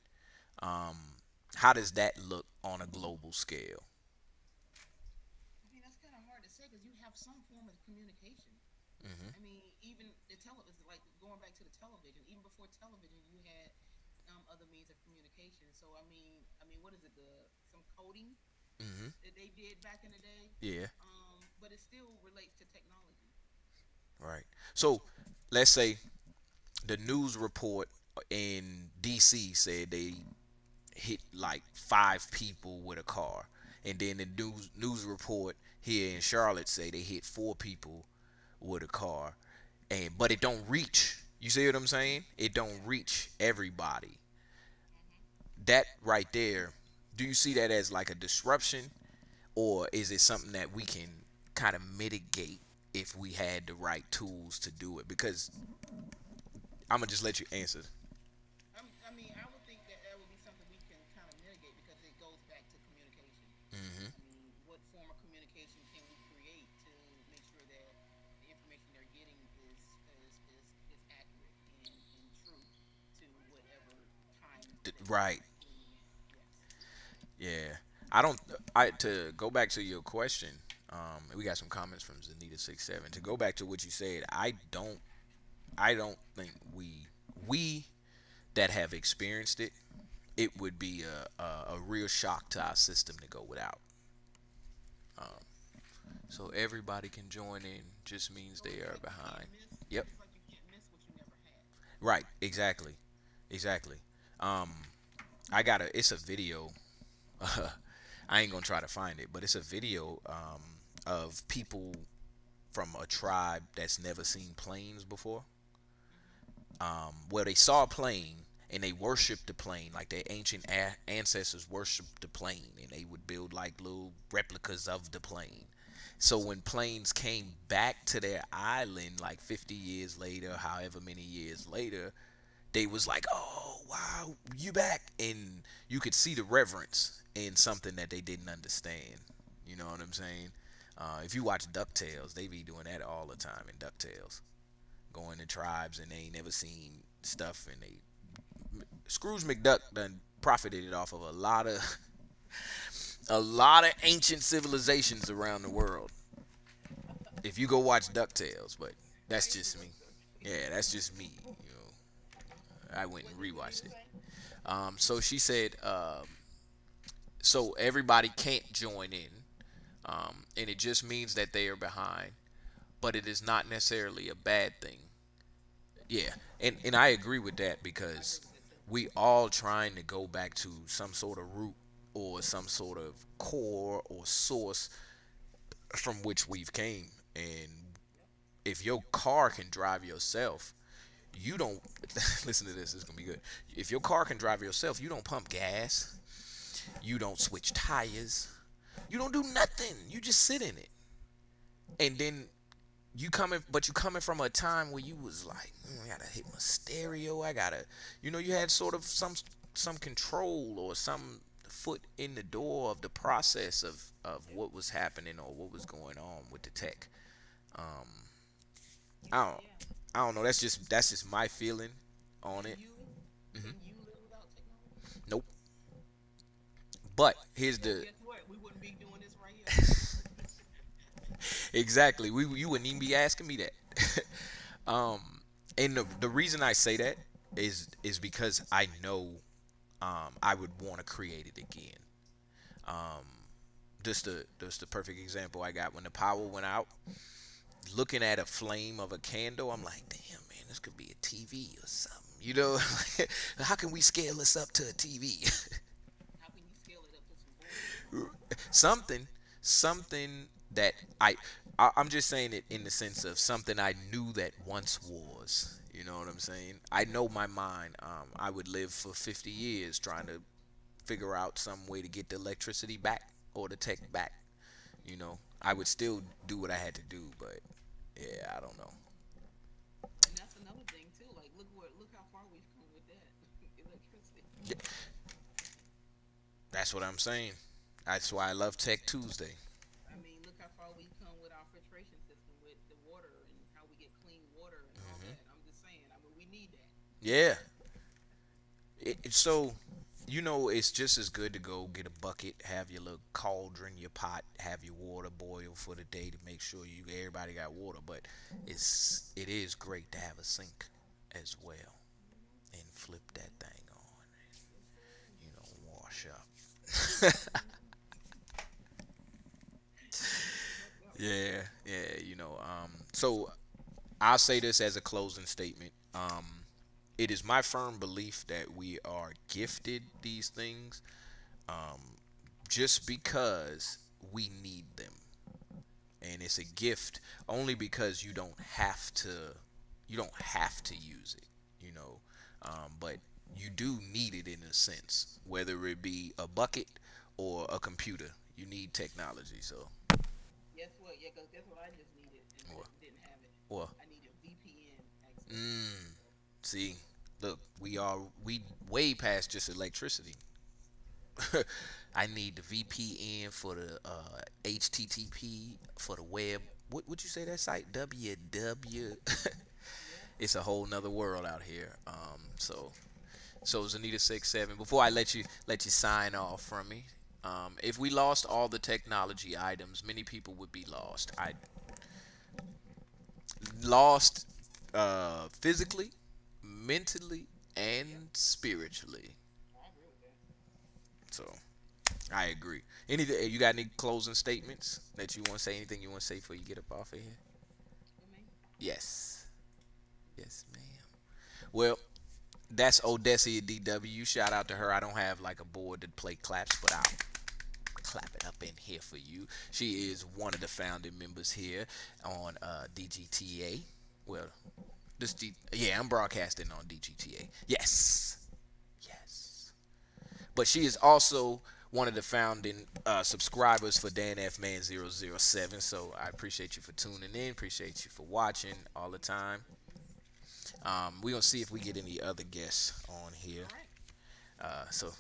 How does that look on a global scale? I mean, that's kind of hard to say because you have some form of communication. I mean, even the television, like going back to the television, even before television, you had other means of communication. So what is it? Some coding that they did back in the day. Yeah. But it still relates to technology. Right. So let's say the news report in DC said they hit like 5 people with a car, and then the news report here in Charlotte say they hit 4 people with a car, and but it don't reach. You see what I'm saying? It don't reach everybody. That right there, do you see that as like a disruption, or is it something that we can kind of mitigate if we had the right tools to do it? Because I'm gonna just let you answer. I would think that would be something we can kind of mitigate because it goes back to communication. What form of communication can we create to make sure that the information they're getting is accurate and true to whatever time? Right. Yes. Yeah. I don't. I to go back to your question. We got some comments from Zanita67. To go back to what you said, I don't. I don't think we that have experienced it, it would be a real shock to our system to go without. So everybody can join in just means they are behind. Yep. It's like you can't miss what you never had. Right. Exactly. Exactly. I got a. It's a video. I ain't gonna try to find it, but it's a video of people from a tribe that's never seen planes before. Where they saw a plane and they worshiped the plane, like their ancient ancestors worshiped the plane, and they would build like little replicas of the plane. So when planes came back to their island, like 50 years later, however many years later, they was like, "Oh wow, you back!" And you could see the reverence in something that they didn't understand. You know what I'm saying? If you watch DuckTales, they be doing that all the time in DuckTales, going to tribes and they ain't never seen stuff, and they Scrooge McDuck done profited it off of a lot of ancient civilizations around the world. If you go watch DuckTales, but that's just me. Yeah, that's just me. You know, I went and rewatched it. So she said, so everybody can't join in, and it just means that they are behind, but it is not necessarily a bad thing. Yeah, and I agree with that because we all trying to go back to some sort of root or some sort of core or source from which we've came. And if your car can drive yourself, you don't listen to this. It's gonna be good. If your car can drive yourself, you don't pump gas, you don't switch tires, you don't do nothing. You just sit in it, and then you coming from a time where you was like, I gotta hit my stereo. I gotta, you had sort of some control or some foot in the door of the process of what was happening or what was going on with the tech. I don't, I don't know. That's just my feeling on it. Can you live without technology? Nope. But here's the Guess what? We wouldn't be doing this right here. exactly. You wouldn't even be asking me that. And the reason I say that is because I know I would want to create it again. Um, just the perfect example I got when the power went out. Looking at a flame of a candle, I'm like, damn man, this could be a TV or something. How can we scale this up to a TV? How can you scale it up to some board? something that I'm just saying it in the sense of something I knew that once was. You know what I'm saying? I know my mind. I would live for 50 years trying to figure out some way to get the electricity back or the tech back. I would still do what I had to do, but yeah, I don't know. And that's another thing too. Like, look how far we've come with that electricity. Yeah, that's what I'm saying. That's why I love Tech Tuesday. I mean, look how far we've come with our filtration system, with the water and how we get clean water and all that. I'm just saying. I mean, we need that. Yeah. So you know, it's just as good to go get a bucket, have your little cauldron, your pot, have your water boil for the day to make sure everybody got water. But it is great to have a sink as well and flip that thing on and, wash up. Yeah. So I'll say this as a closing statement. It is my firm belief that we are gifted these things just because we need them. And it's a gift only because you don't have to use it. But you do need it in a sense, whether it be a bucket or a computer. You need technology. So Guess what? Yeah, 'cause that's what I just needed and What? didn't have it. What? I needed VPN access. See, look, we way past just electricity. I need the VPN for the HTTP for the web. What would you say that site? WW. It's a whole nother world out here. So Zanita67. Before I let you sign off from me, if we lost all the technology items, many people would be lost. I lost physically, mentally, and spiritually. So I agree. You got any closing statements that you want to say? Anything you want to say before you get up off of here? For me? Yes, ma'am. Well, that's Odessia DW. Shout out to her. I don't have like a board to play claps, but I'll clap it up in here for you. She is one of the founding members here on DGTA. Well, I'm broadcasting on DGTA. Yes. But she is also one of the founding subscribers for Dan F Man 007. So I appreciate you for tuning in. Appreciate you for watching all the time. We're gonna see if we get any other guests on here. So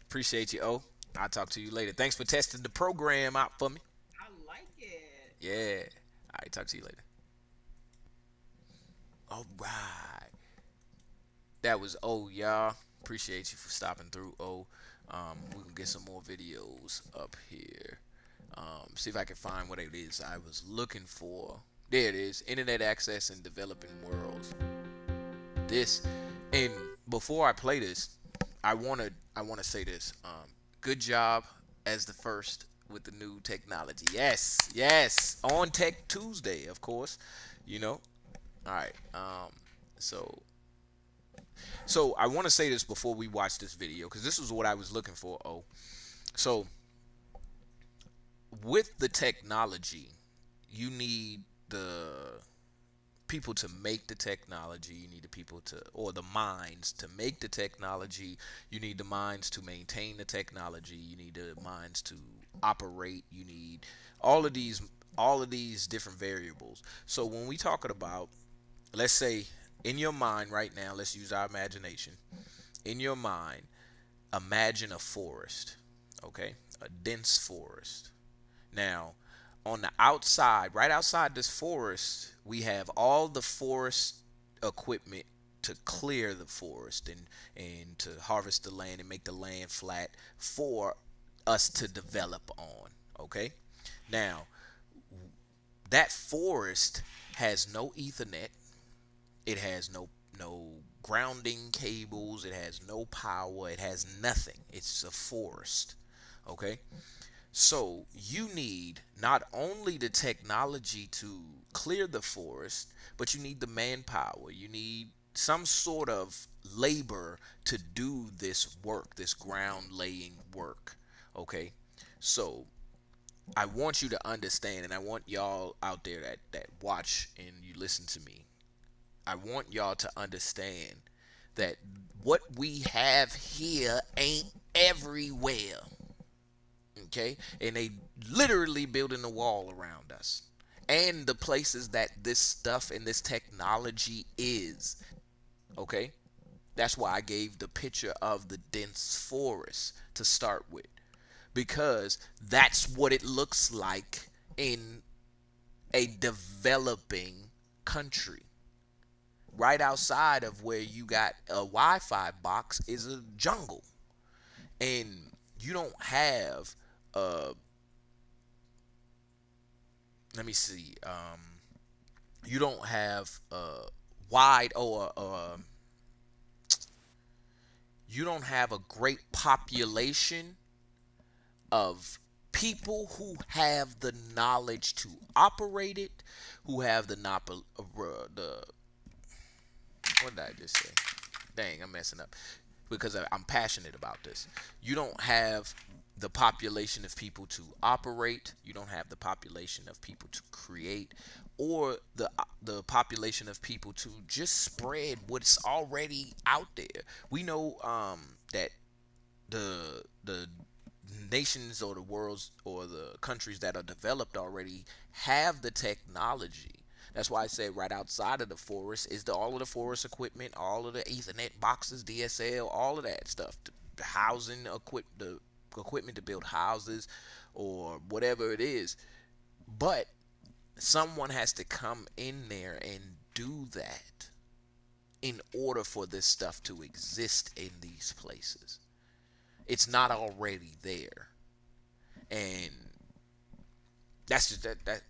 appreciate you. I'll talk to you later. Thanks for testing the program out for me. I like it. Yeah. All right. Talk to you later. All right. That was y'all. Appreciate you for stopping through. We can get some more videos up here. See if I can find what it is I was looking for. There it is. Internet access in developing worlds. And before I play this, I wanna say this. Good job as the first with the new technology. Yes. On Tech Tuesday, of course. All right. So I want to say this before we watch this video, because this is what I was looking for. So with the technology, you need the people to make the technology. You need the people or the minds to make the technology. You need the minds to maintain the technology. You need the minds to operate. You need all of these different variables. So when we talking about, let's say, in your mind right now, let's use our imagination. In your mind, imagine a forest, okay? A dense forest. Now, on the outside, right outside this forest, we have all the forest equipment to clear the forest and to harvest the land and make the land flat for us to develop on, okay? Now, that forest has no Ethernet. It has no grounding cables. It has no power. It has nothing. It's a forest. Okay? So you need not only the technology to clear the forest, but you need the manpower. You need some sort of labor to do this work, this ground laying work. Okay? So I want you to understand, and I want y'all out there that watch and you listen to me, I want y'all to understand that what we have here ain't everywhere. Okay? And they literally building a wall around us. And the places that this stuff and this technology is. Okay? That's why I gave the picture of the dense forest to start with. Because that's what it looks like in a developing country. Right outside of where you got a Wi-Fi box is a jungle. and you don't have let me see, you don't have wide or you don't have a great population of people who have the knowledge to operate it, who have the what did I just say? Dang, I'm messing up because I'm passionate about this. You don't have the population of people to operate. You don't have the population of people to create, or the population of people to just spread what's already out there. We know that the nations or the worlds or the countries that are developed already have the technology. That's why I say right outside of the forest is all of the forest equipment, all of the Ethernet boxes, DSL, all of that stuff, the housing the equipment to build houses or whatever it is. But someone has to come in there and do that in order for this stuff to exist in these places. It's not already there. And that's just that.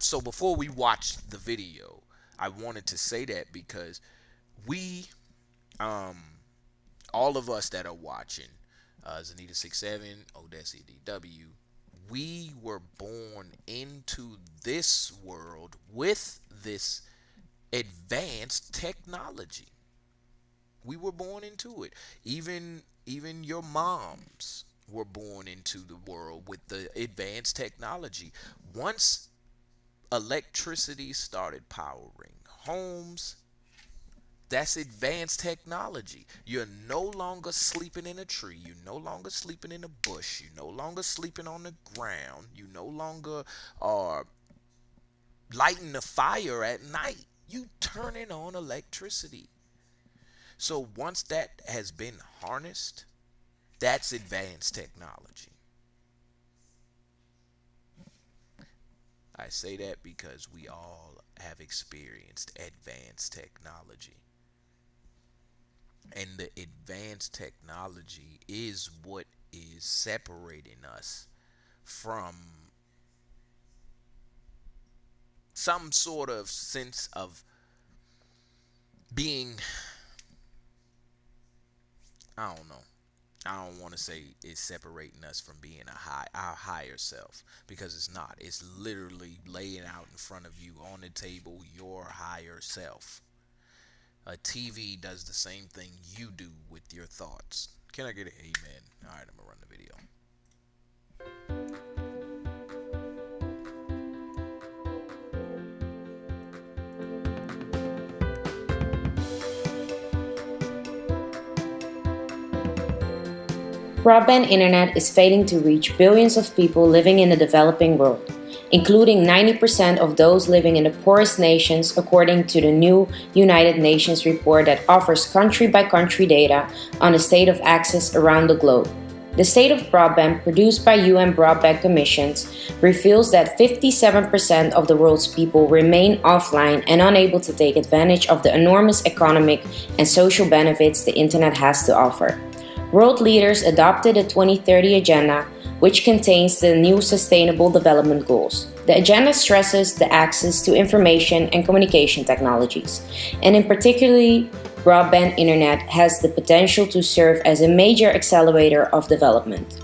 So before we watched the video, I wanted to say that because we, all of us that are watching, Zanita67, Odessa DW, we were born into this world with this advanced technology. We were born into it. Even your moms were born into the world with the advanced technology. Once electricity started powering homes, that's advanced technology. You're no longer sleeping in a tree. You're no longer sleeping in a bush. You're no longer sleeping on the ground. You no longer are lighting a fire at night. You turning on electricity. So once that has been harnessed, that's advanced technology. I say that because we all have experienced advanced technology. And the advanced technology is what is separating us from some sort of sense of being, I don't know. I don't want to say it's separating us from being our higher self, because it's not. It's literally laying out in front of you on the table your higher self. A TV does the same thing you do with your thoughts. Can I get an amen? All right, I'm gonna run the video. Broadband internet is failing to reach billions of people living in the developing world, including 90% of those living in the poorest nations, according to the new United Nations report that offers country-by-country data on the state of access around the globe. The State of Broadband, produced by UN Broadband Commissions, reveals that 57% of the world's people remain offline and unable to take advantage of the enormous economic and social benefits the internet has to offer. World leaders adopted the 2030 Agenda, which contains the new Sustainable Development Goals. The agenda stresses the access to information and communication technologies, and in particularly, broadband internet has the potential to serve as a major accelerator of development.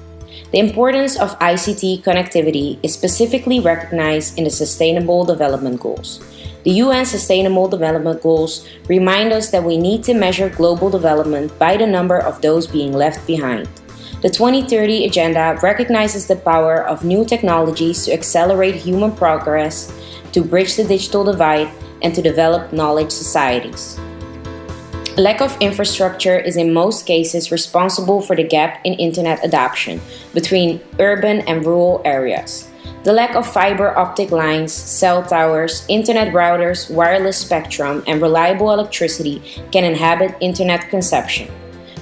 The importance of ICT connectivity is specifically recognized in the Sustainable Development Goals. The UN Sustainable Development Goals remind us that we need to measure global development by the number of those being left behind. The 2030 Agenda recognizes the power of new technologies to accelerate human progress, to bridge the digital divide, and to develop knowledge societies. A lack of infrastructure is in most cases responsible for the gap in internet adoption between urban and rural areas. The lack of fiber optic lines, cell towers, internet routers, wireless spectrum, and reliable electricity can inhibit internet consumption.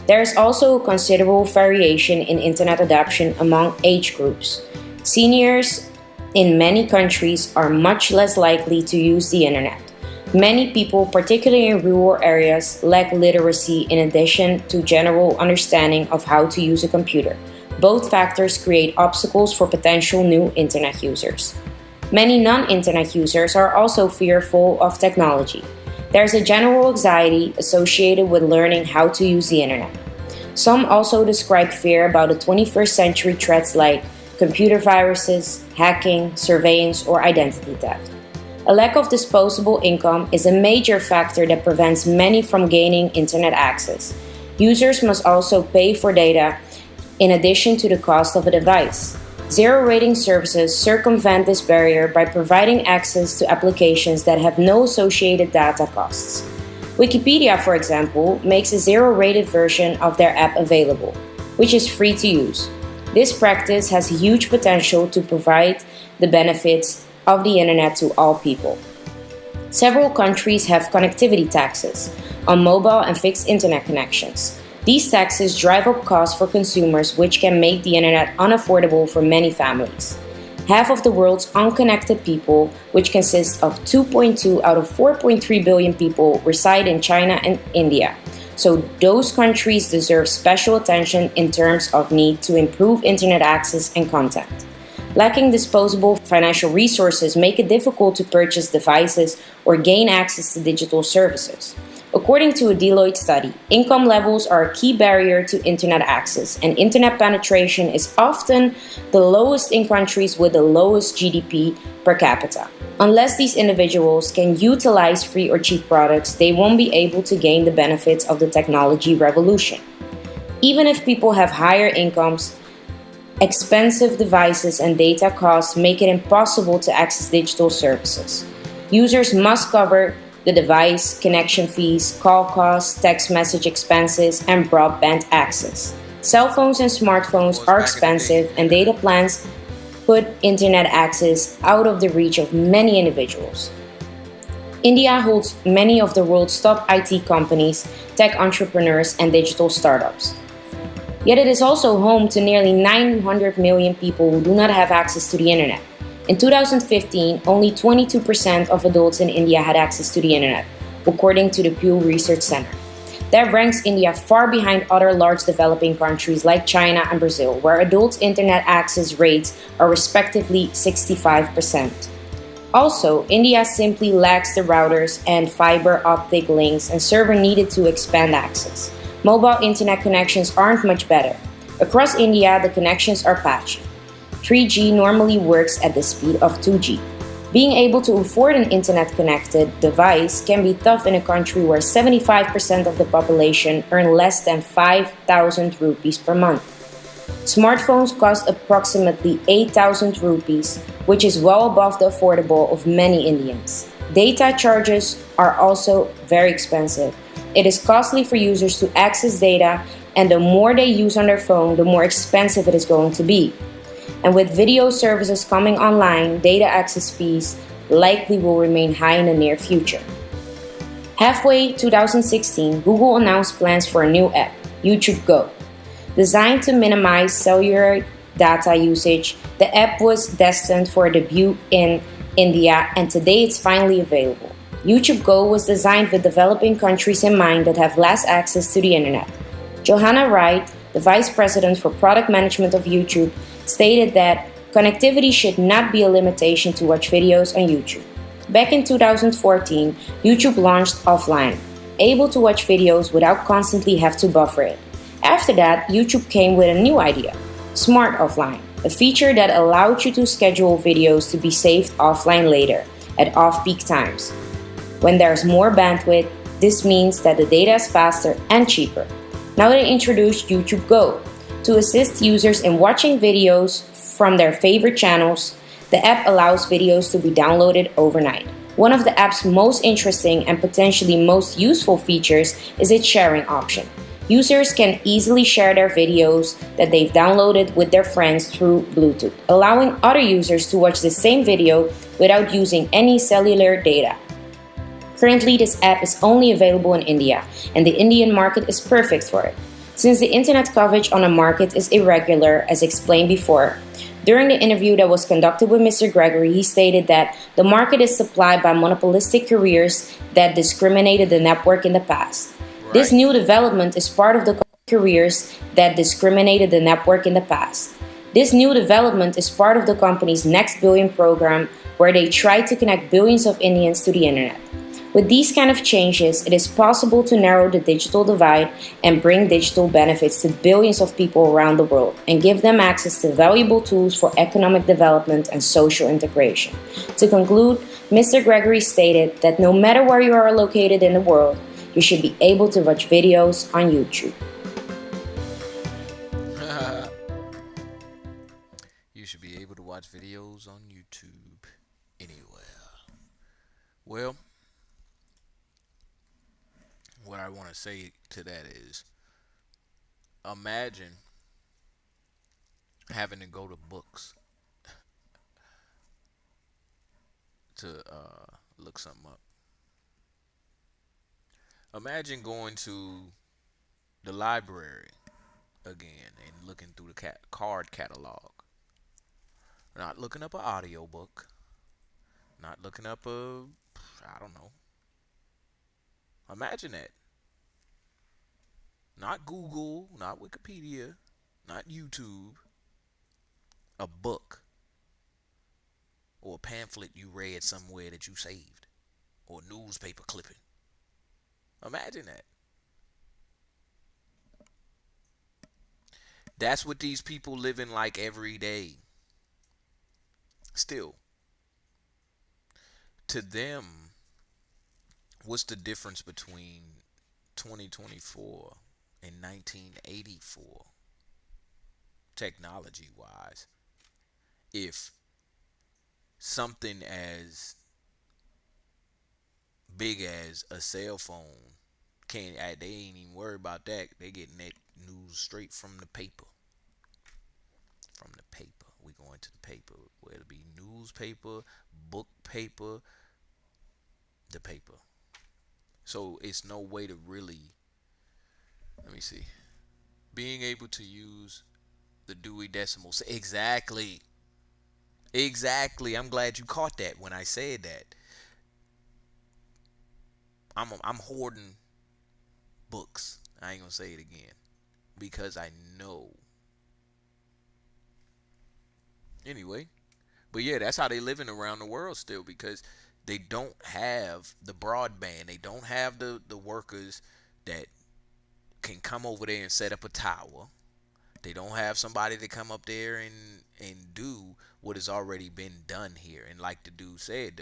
There is also a considerable variation in internet adoption among age groups. Seniors in many countries are much less likely to use the internet. Many people, particularly in rural areas, lack literacy in addition to general understanding of how to use a computer. Both factors create obstacles for potential new internet users. Many non-internet users are also fearful of technology. There's a general anxiety associated with learning how to use the internet. Some also describe fear about the 21st century threats like computer viruses, hacking, surveillance, or identity theft. A lack of disposable income is a major factor that prevents many from gaining internet access. Users must also pay for data in addition to the cost of a device. Zero-rating services circumvent this barrier by providing access to applications that have no associated data costs. Wikipedia, for example, makes a zero-rated version of their app available, which is free to use. This practice has huge potential to provide the benefits of the internet to all people. Several countries have connectivity taxes on mobile and fixed internet connections. These taxes drive up costs for consumers, which can make the internet unaffordable for many families. Half of the world's unconnected people, which consists of 2.2 out of 4.3 billion people, reside in China and India. So those countries deserve special attention in terms of need to improve internet access and content. Lacking disposable financial resources make it difficult to purchase devices or gain access to digital services. According to a Deloitte study, income levels are a key barrier to internet access, and internet penetration is often the lowest in countries with the lowest GDP per capita. Unless these individuals can utilize free or cheap products, they won't be able to gain the benefits of the technology revolution. Even if people have higher incomes, expensive devices and data costs make it impossible to access digital services. Users must cover the device, connection fees, call costs, text message expenses, and broadband access. Cell phones and smartphones are expensive, and data plans put internet access out of the reach of many individuals. India holds many of the world's top IT companies, tech entrepreneurs, and digital startups. Yet it is also home to nearly 900 million people who do not have access to the internet. In 2015, only 22% of adults in India had access to the internet, according to the Pew Research Center. That ranks India far behind other large developing countries like China and Brazil, where adult internet access rates are respectively 65%. Also, India simply lacks the routers and fiber optic links and server needed to expand access. Mobile internet connections aren't much better. Across India, the connections are patchy. 3G normally works at the speed of 2G. Being able to afford an internet-connected device can be tough in a country where 75% of the population earn less than 5,000 rupees per month. Smartphones cost approximately 8,000 rupees, which is well above the affordable of many Indians. Data charges are also very expensive. It is costly for users to access data, and the more they use on their phone, the more expensive it is going to be. And with video services coming online, data access fees likely will remain high in the near future. Halfway 2016, Google announced plans for a new app, YouTube Go. Designed to minimize cellular data usage, the app was destined for a debut in India, and today it's finally available. YouTube Go was designed with developing countries in mind that have less access to the internet. Johanna Wright, the vice president for product management of YouTube, stated that connectivity should not be a limitation to watch videos on YouTube. Back in 2014, YouTube launched Offline, able to watch videos without constantly have to buffer it. After that, YouTube came with a new idea, Smart Offline, a feature that allowed you to schedule videos to be saved offline later, at off-peak times. When there's more bandwidth, this means that the data is faster and cheaper. Now they introduced YouTube Go. To assist users in watching videos from their favorite channels, the app allows videos to be downloaded overnight. One of the app's most interesting and potentially most useful features is its sharing option. Users can easily share their videos that they've downloaded with their friends through Bluetooth, allowing other users to watch the same video without using any cellular data. Currently, this app is only available in India, and the Indian market is perfect for it. Since the internet coverage on the market is irregular, as explained before, During the interview that was conducted with Mr. Gregory, he stated that the market is supplied by monopolistic carriers that discriminated the network in the past. This Right. new development is part of the careers that discriminated the network in the past. This new development is part of the company's Next Billion program, where they try to connect billions of Indians to the internet. With these kind of changes, it is possible to narrow the digital divide and bring digital benefits to billions of people around the world and give them access to valuable tools for economic development and social integration. To conclude, Mr. Gregory stated that no matter where you are located in the world, you should be able to watch videos on YouTube. You should be able to watch videos on YouTube anywhere. Well, what I want to say to that is, imagine having to go to books to look something up. Imagine going to the library again and looking through the card catalog. Not looking up an audiobook. Not looking up I don't know. Imagine that. Not Google, not Wikipedia, not YouTube. A book. Or a pamphlet you read somewhere that you saved. Or a newspaper clipping. Imagine that. That's what these people living like every day. Still, to them, what's the difference between 2024 and 1984, technology wise, if something as big as a cell phone can't, they ain't even worried about that. They getting that news straight from the paper. From the paper. We going to the paper, where it'll be newspaper, book paper, the paper. So it's no way to really, let me see, being able to use the Dewey Decimal. Exactly. I'm glad you caught that when I said that. I'm hoarding books. I ain't gonna say it again because I know. Anyway, but yeah, that's how they living around the world still, because they don't have the broadband. They don't have the workers that can come over there and set up a tower. They don't have somebody to come up there and do what has already been done here. And like the dude said,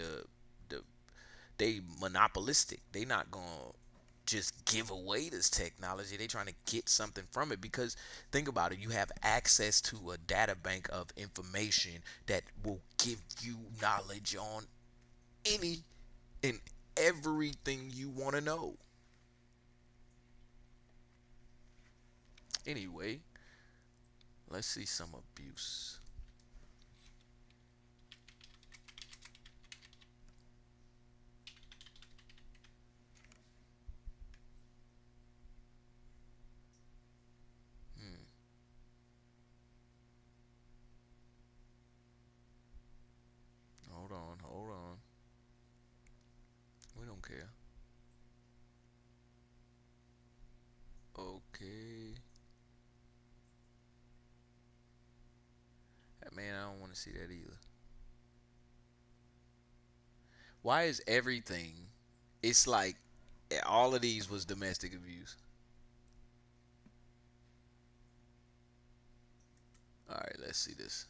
they monopolistic. They not gonna just give away this technology. They trying to get something from it, because think about it, you have access to a data bank of information that will give you knowledge on any and everything you want to know. Anyway, let's see some abuse. Hold on. We don't care. Okay. Man, I don't want to see that either. Why is everything? It's like all of these was domestic abuse. All right, let's see this.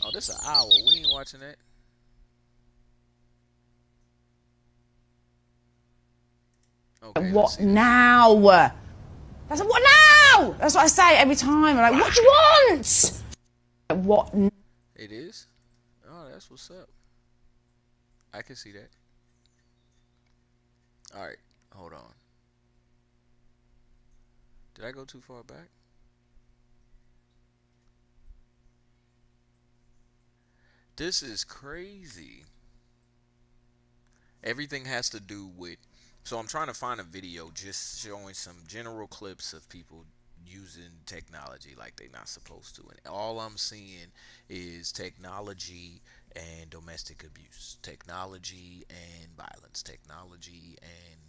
Oh, this an hour. We ain't watching that. Okay. What now? That's what now? That's what I say every time. I'm like, what do you want? What? It is? Oh, that's what's up. I can see that. All right, hold on. Did I go too far back? This is crazy. Everything has to do with. So I'm trying to find a video just showing some general clips of people using technology like they're not supposed to. And all I'm seeing is technology and domestic abuse, technology and violence, technology and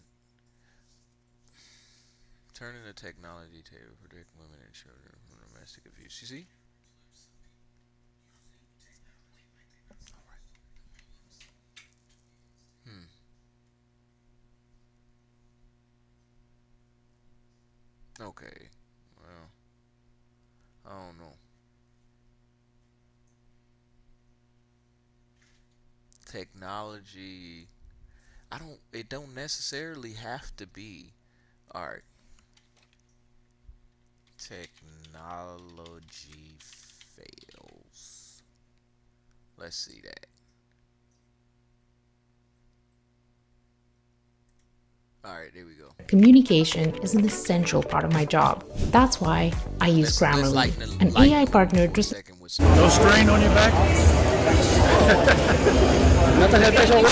turning the technology to protect women and children from domestic abuse. You see? Okay. Well, I don't know. Technology. It don't necessarily have to be art. Technology fails. Let's see that. Alright, there we go. Communication is an essential part of my job. That's why I use Grammarly, an AI partner to... No strain on your back? Nothing had facial.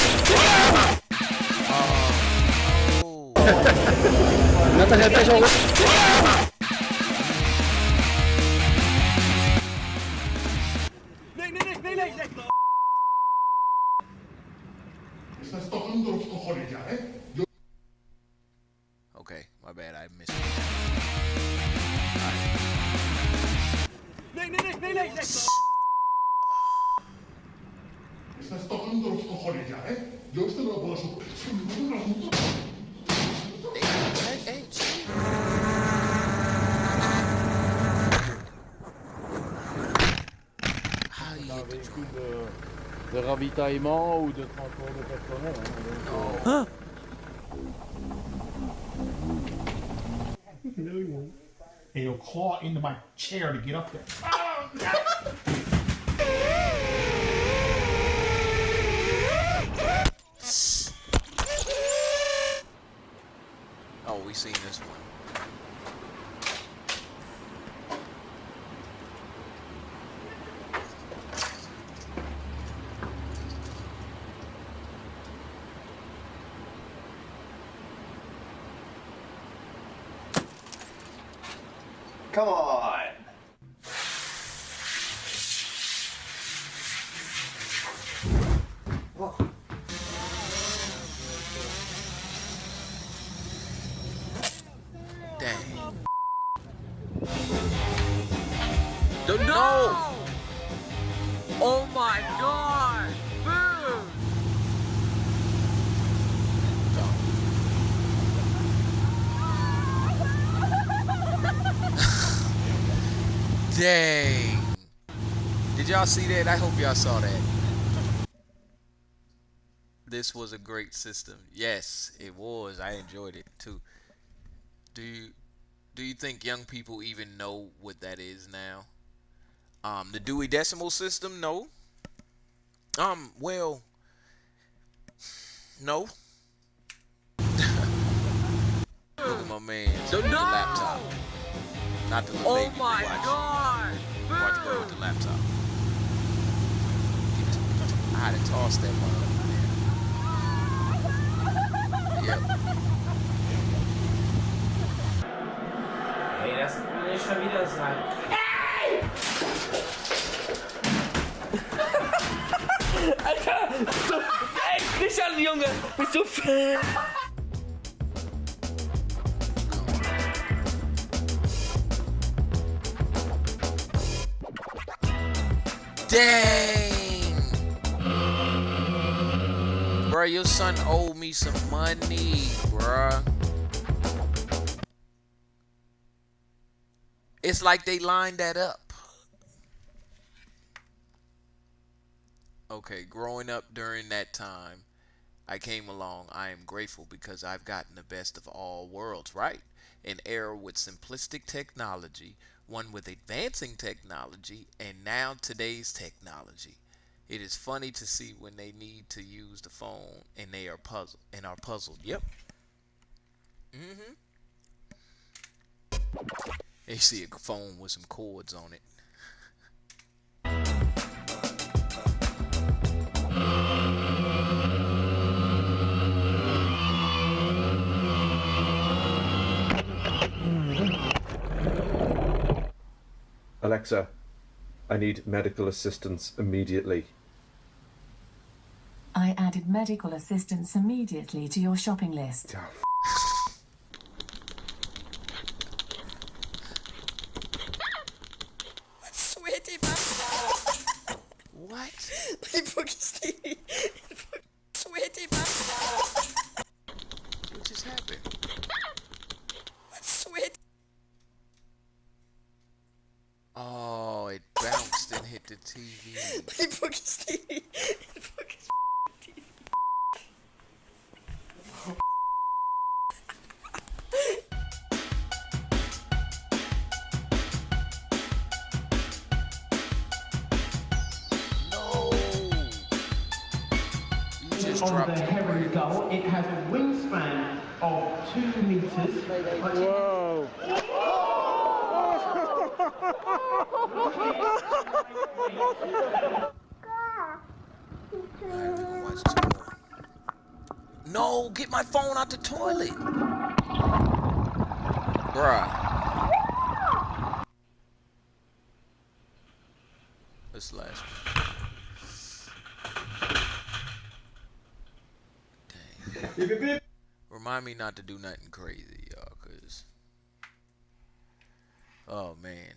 Nothing had facial. Okay, my bad, I missed it. De ravitaillement ou de transport de personnel. Hein? No, you won't. And he'll claw into my chair to get up there. Oh, we seen this one. Come on. Dang. No! Oh my god! Boom! Dang. Did y'all see that? I hope y'all saw that. This was a great system. Yes, it was. I enjoyed it too. Do you think young people even know what that is now? The Dewey Decimal System? No. Well, no. Look at my man. The laptop. Not the little baby. Oh my god! Watch go with the laptop. I had to toss that motherfucker. Yep. Ey, das will schon wieder sein. Hey! Alter! So, ey, Christian, Junge! Bist du fett? Dang! Bruh, your son owed me some money, bruh. It's like they lined that up. Okay, growing up during that time, I came along. I am grateful because I've gotten the best of all worlds, right? An era with simplistic technology, one with advancing technology, and now today's technology. It is funny to see when they need to use the phone and they are puzzled. Yep. They see a phone with some cords on it. Alexa, I need medical assistance immediately. I added medical assistance immediately to your shopping list. Sweaty What? Sweaty What just happened? Sweat. Oh, it bounced and hit the TV. On the Heron Gull, it has a wingspan of 2 meters. Whoa! No, get my phone out the toilet. Bruh. This last one. Dang. Remind me not to do nothing crazy, y'all, cause oh man.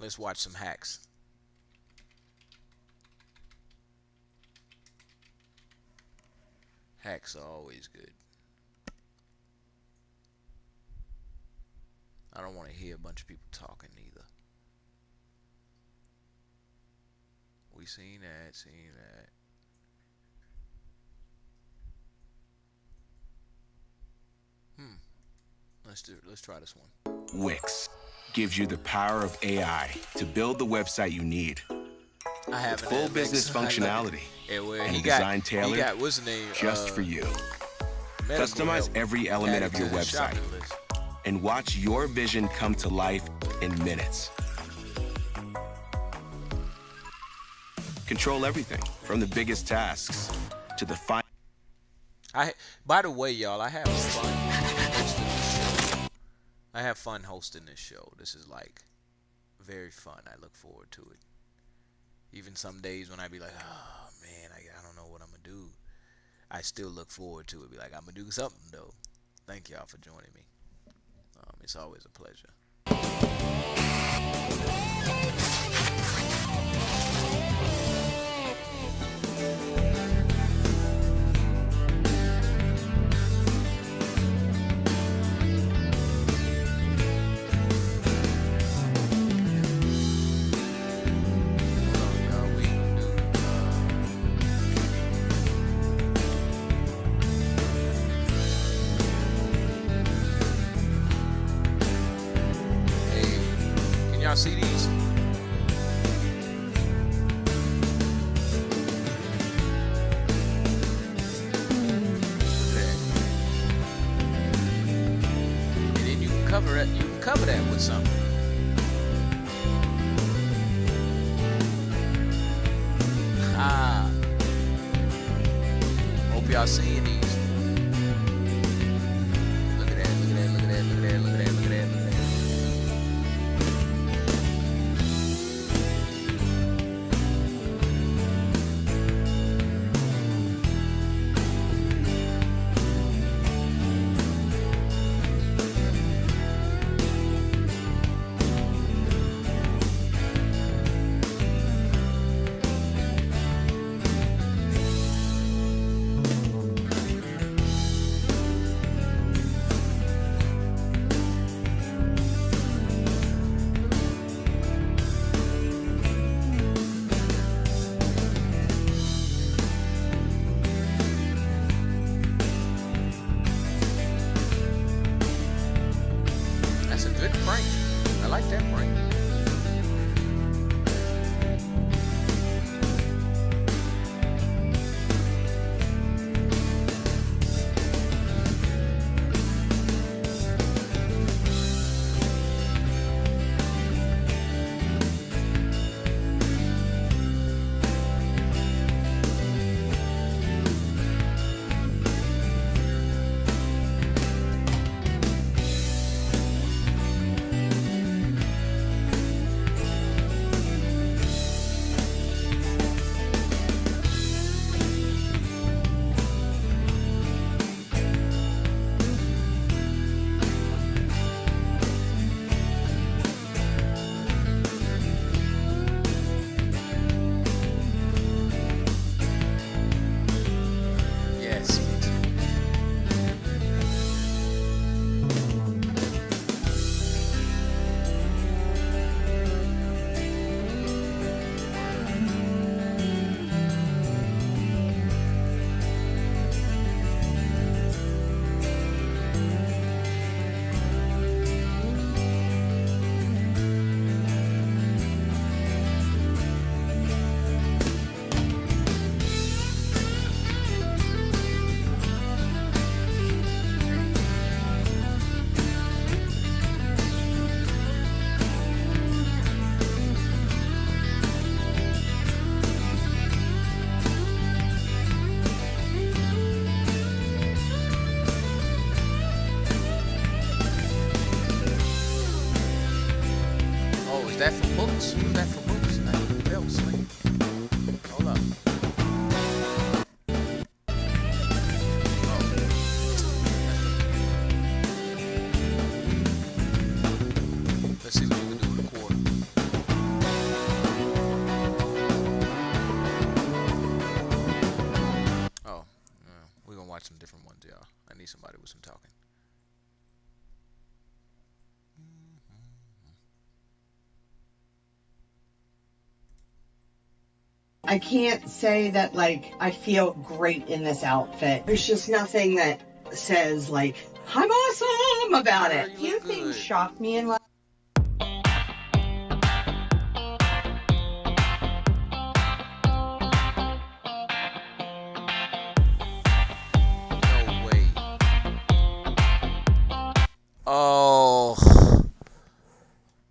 Let's watch some hacks. Hacks are always good. I don't want to hear a bunch of people talking either. We seen that, Let's try this one. Wix gives you the power of AI to build the website you need. I have with full business functionality and a design tailored what's the name? Just for you. Customize every element of your website and watch your vision come to life in minutes. Control everything from the biggest tasks to the fine. By the way, y'all, I have fun hosting this show. I have fun hosting this show. This is like very fun. I look forward to it. Even some days when I be like, oh man, I don't know what I'm gonna do. I still look forward to it. Be like, I'm gonna do something though. Thank y'all for joining me. It's always a pleasure. Y'all see these? And then you can cover it. You can cover that with something. Hope y'all seeing these. Look at that. Look at that. Look at that. Look at that. Look at that. Look at that. Look at that. that for books? Was that for books? I need belts, man. Hold up. Let's see what you can do with a quarter. Oh, we're gonna watch some different ones, y'all. I need somebody with some talking. I can't say that, like, I feel great in this outfit. There's just nothing that says, like, I'm awesome about it. Few things shock me in life. No way.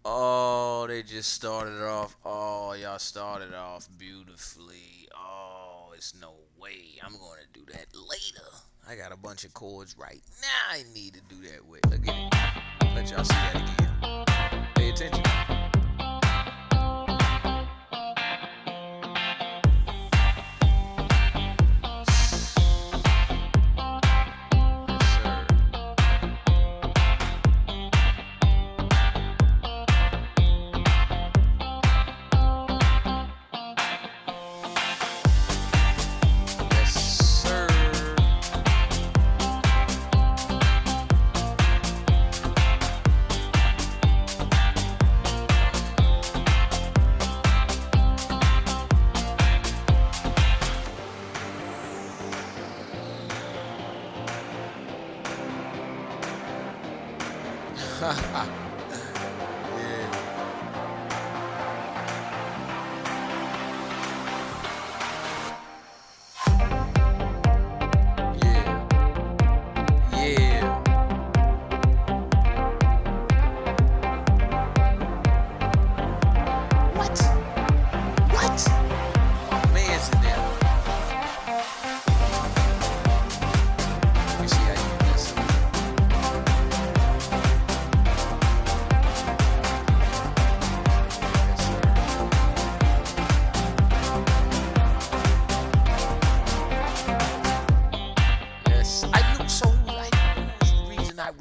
Oh, they just started off. Oh, y'all started off beautifully. Oh, it's no way. I'm going to do that later. I got a bunch of chords right now I need to do that with. Look at it. Let y'all see that again. Pay attention.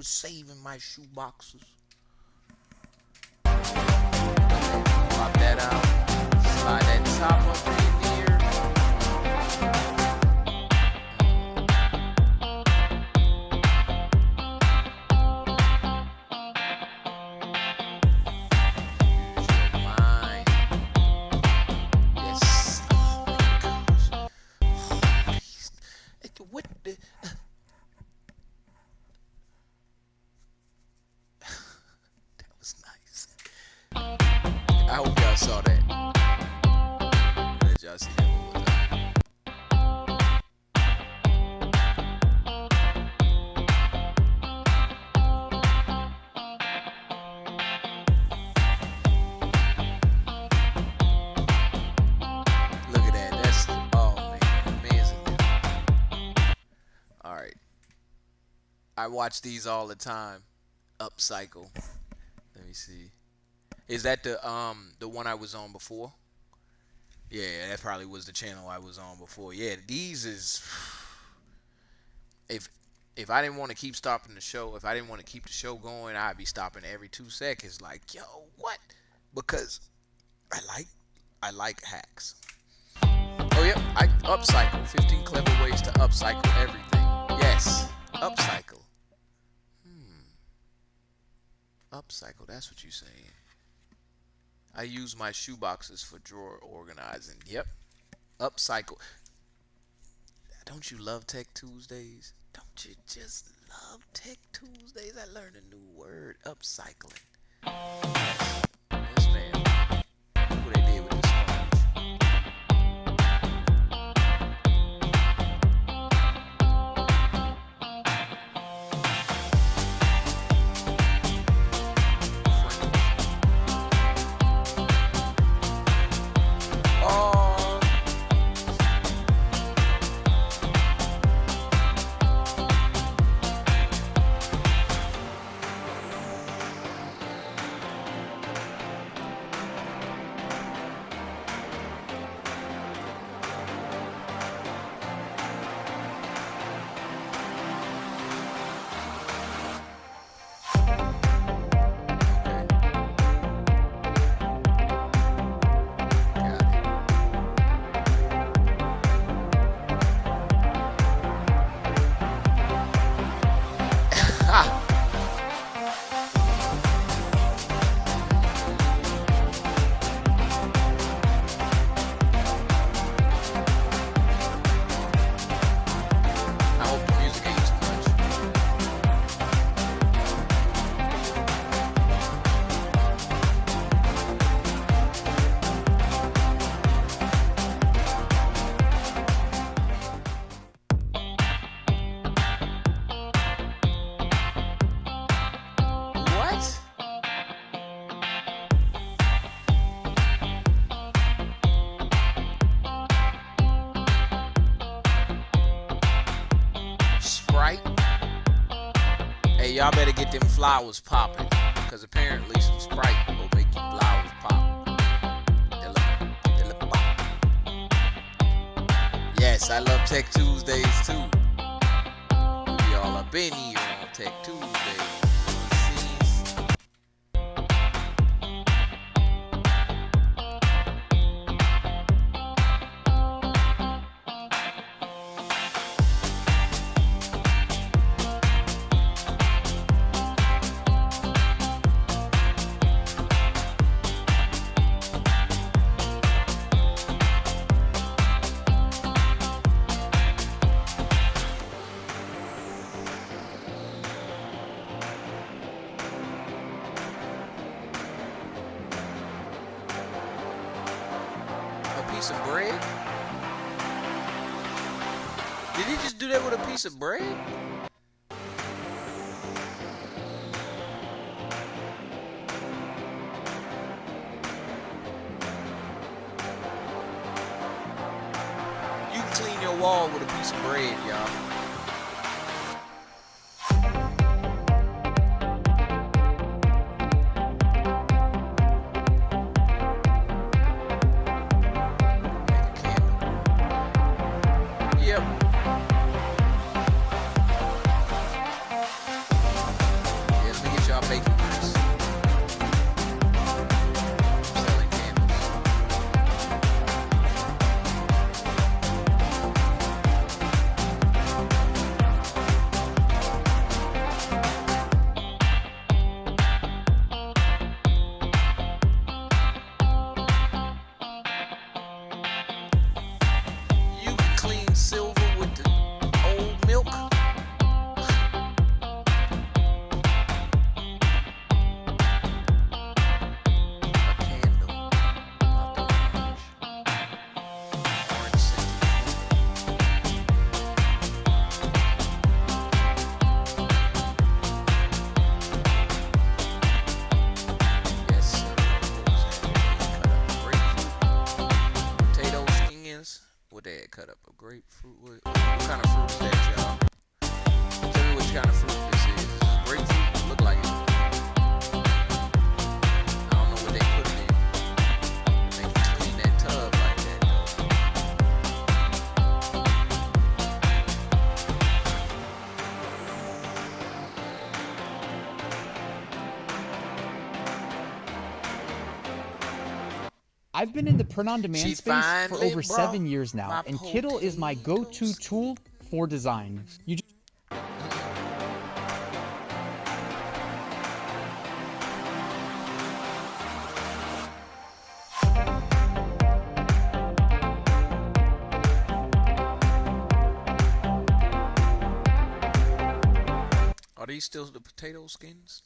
Saving my shoe boxes. Pop that out. Slide that top up in here. Use your mind. Yes. Oh my gosh. Oh, what the? I hope y'all saw that. Let y'all see that one more time. Look at that. That's, oh man, amazing. Alright. I watch these all the time. Upcycle. Let me see. Is that the one I was on before? Yeah, that probably was the channel I was on before. Yeah, these is if I didn't want to keep stopping the show, if I didn't want to keep the show going, I'd be stopping every 2 seconds like, yo, what? Because I like hacks. Oh yeah, I upcycle. 15 clever ways to upcycle everything. Yes, upcycle. Upcycle, that's what you're saying. I use my shoe boxes for drawer organizing. Yep. Upcycle. Don't you love Tech Tuesdays? Don't you just love Tech Tuesdays? I learned a new word. Upcycling. Yes, man. Look what they did with this y'all better get them flowers popping, because apparently some Sprite will make your flowers pop. Yes, I love Tech Tuesdays too. We all up in here on Tech Tuesdays. Piece of bread? Did he just do that with a piece of bread? You can clean your wall with a piece of bread, y'all. Cut up a grapefruit. What kind of fruit is that, y'all? Tell me which kind of fruit this is. This is grapefruit. Look like it. I don't know what they put in it. They make you clean that tub like that, I've been in the print-on-demand She space for finally over brought 7 years now, my and Kittl is my go-to tool for design. You just Are these still the potato skins?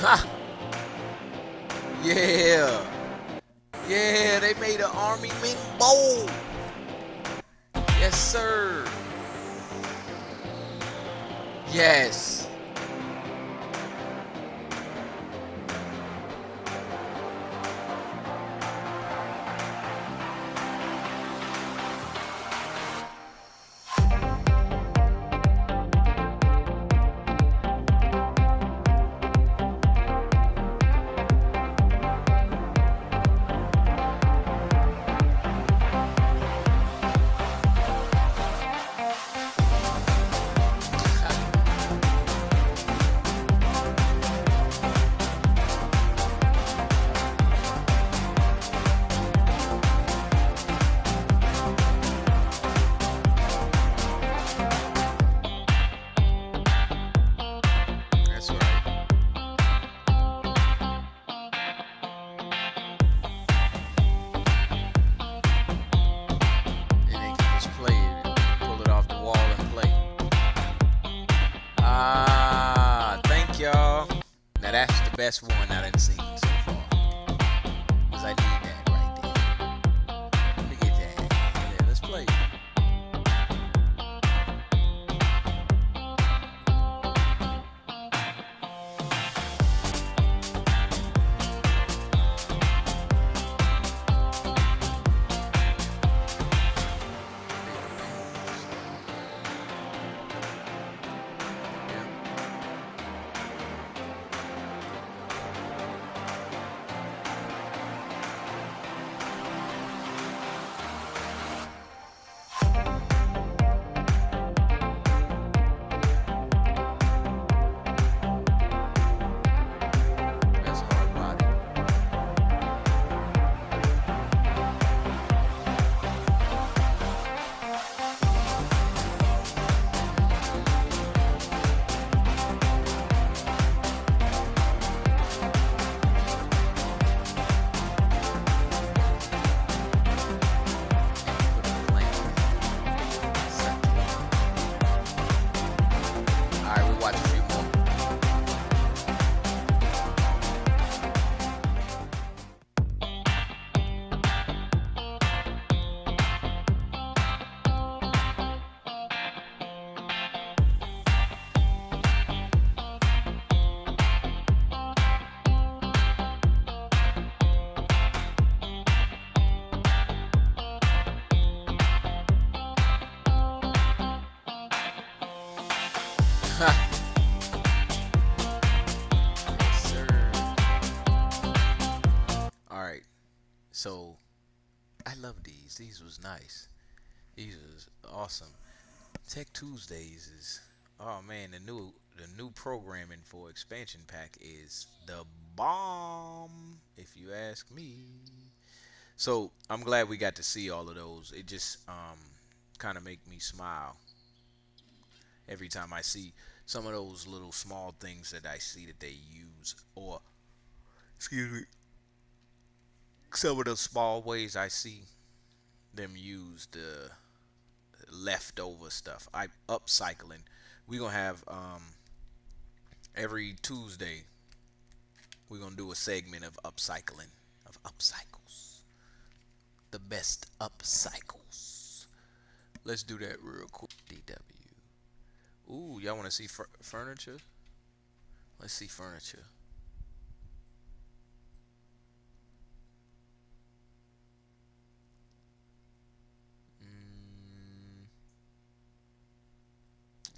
Ha! Yeah. Yeah, they made an Army Mint Bowl. Yes, sir. Yes. That's right. And they can just play it, pull it off the wall and play. Ah, thank y'all. Now that's the best one I done seen so far. Cause I need that right there. Let me get that. Yeah, let's play. That's hard body. Alright, we'll watch a few more. Yes, sir. Alright, so I love these. These was nice. These was awesome. Tech Tuesdays is, oh man, the new programming for expansion pack is the bomb, if you ask me. So I'm glad we got to see all of those. It just kind of make me smile every time I see some of those little small things that I see that they use, or excuse me, some of the small ways I see them use the leftover stuff. I upcycling. We're gonna have every Tuesday we're gonna do a segment of upcycling, of upcycles, the best upcycles. Let's do that real quick. DW. Ooh, y'all want to see furniture? Let's see furniture.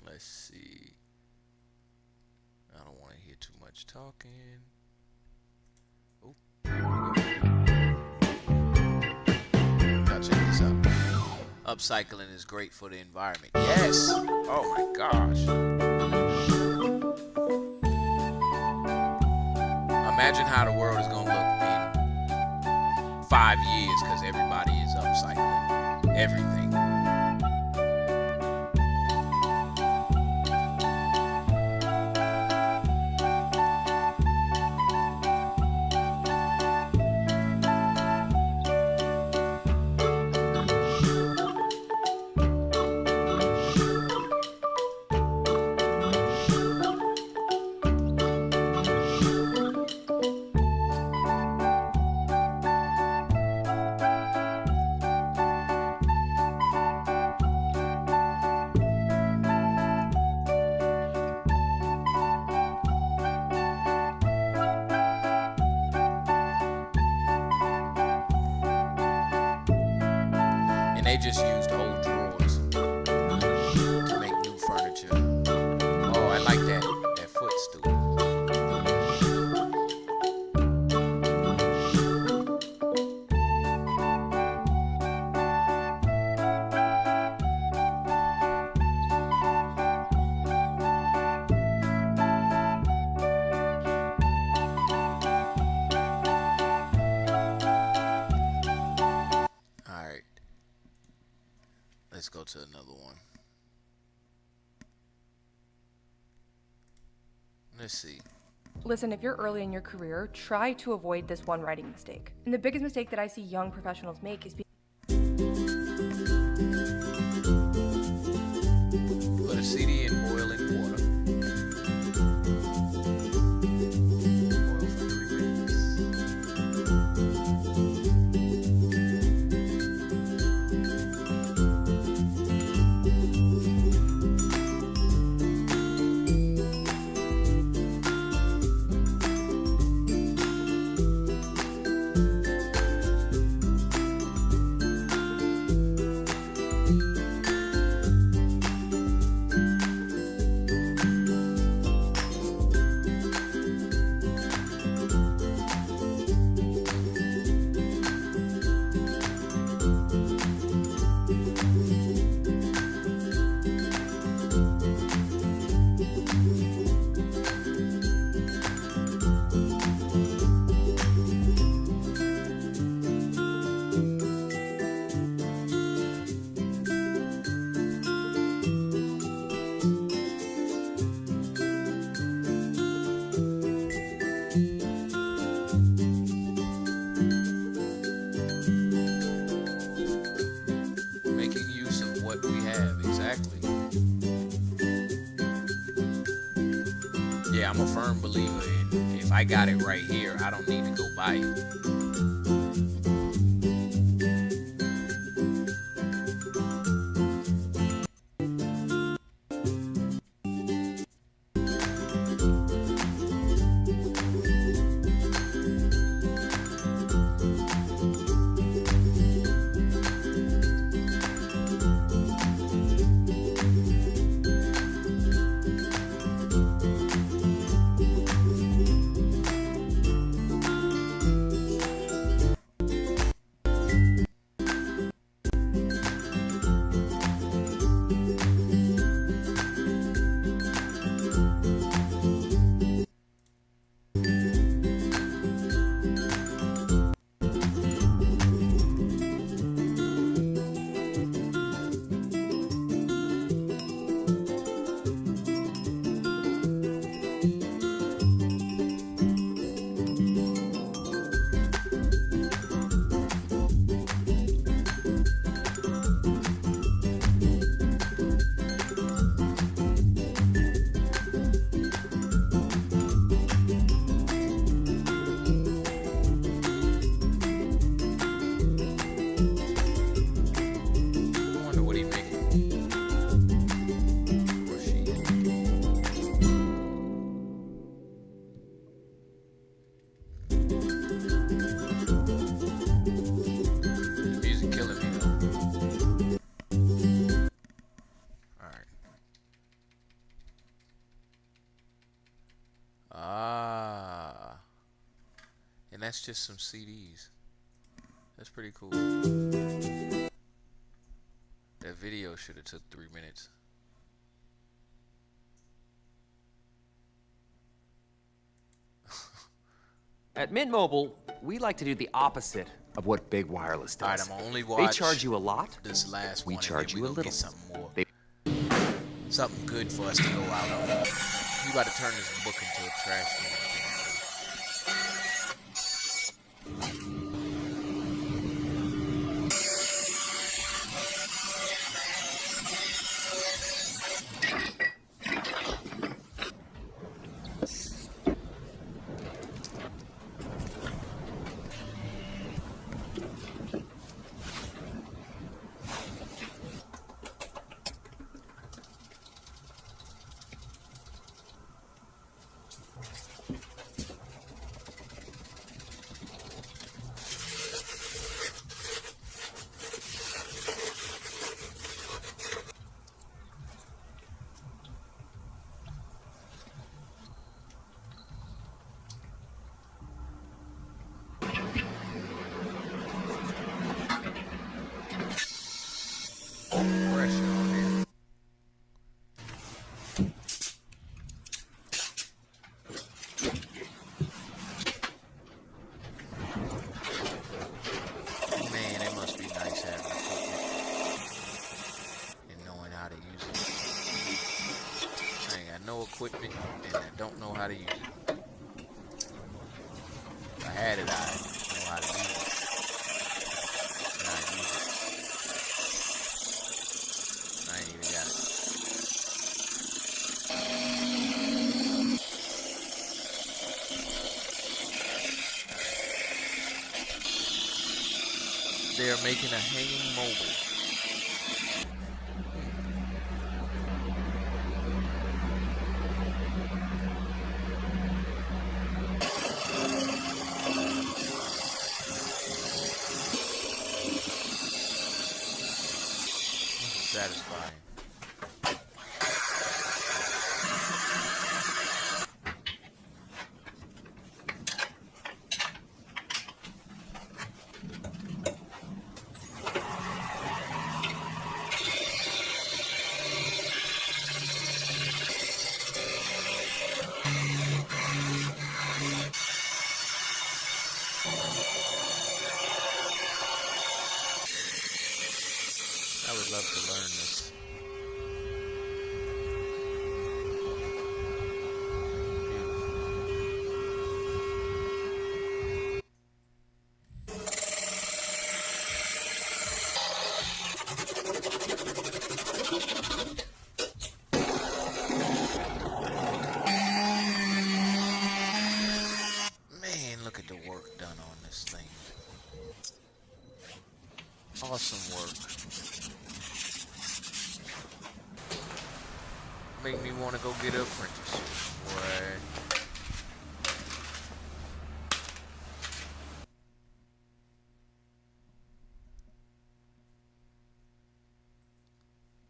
Let's see. I don't want to hear too much talking. Oh, y'all check this out. Upcycling is great for the environment. Yes. Oh my gosh. Imagine how the world is gonna look in 5 years because everybody is upcycling everything. And they just used old drawers to make new furniture. Oh, I like that footstool. Alright. Let's go to another one. Let's see. Listen, if you're early in your career, try to avoid this one writing mistake. And the biggest mistake that I see young professionals make is Put a CD in boiling water. Boil for 3 minutes. Making use of what we have, exactly. Yeah, I'm a firm believer in if I got it right here, I don't need to go buy it. And that's just some CDs. That's pretty cool. That video should have took 3 minutes. At Mint Mobile, we like to do the opposite of what Big Wireless does. Alright, I'm only They watch charge you a lot. This last We one, and charge then you we a gonna little. get something more. Something good for us to go out on. We about to turn this book into a trash can. how to use it. If I had it, I know how to use it. And I use it. I ain't even got it. They are making a hanging mobile. Satisfying. I would love to learn this. Man, look at the work done on this thing. Awesome work. Make me want to go get an apprenticeship. Right.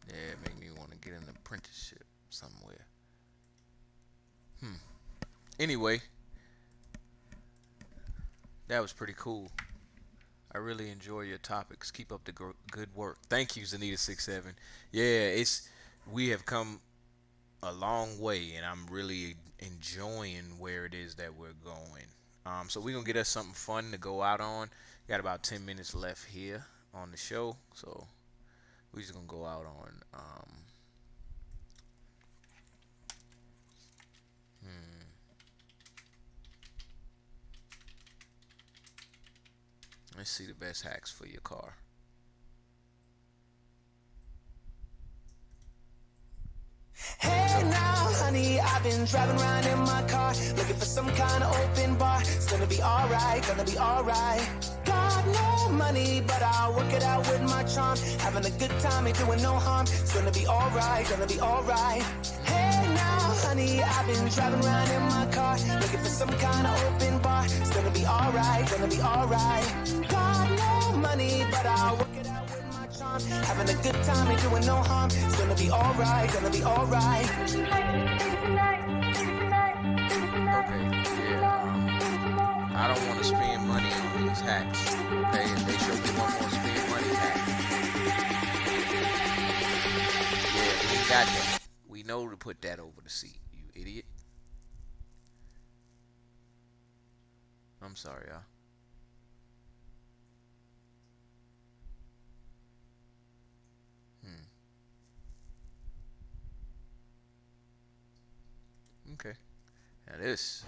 Yeah, make me want to get an apprenticeship somewhere. Anyway, that was pretty cool. I really enjoy your topics. Keep up the good work. Thank you, Zanita67. Yeah, we have come a long way, and I'm really enjoying where it is that we're going. So we're gonna get us something fun to go out on. Got about 10 minutes left here on the show, so we're just gonna go out on let's see the best hacks for your car. Hey now, honey, I've been driving around in my car, looking for some kind of open bar. It's gonna be alright, gonna be alright. Got no money, but I'll work it out with my charm. Having a good time, ain't doing no harm. It's gonna be alright, gonna be alright. Hey now, honey, I've been driving around in my car, looking for some kind of open bar. It's gonna be alright, gonna be alright. Got no money, but I'll work it out with my charm. Having a good time, ain't doing no harm. It's gonna be alright, gonna be alright. Okay, yeah. I don't want to spend money on these hacks. Okay, if they show me one more spend money hack. Yeah, we got that. We know to put that over the seat, you idiot. I'm sorry, y'all. Okay. Now this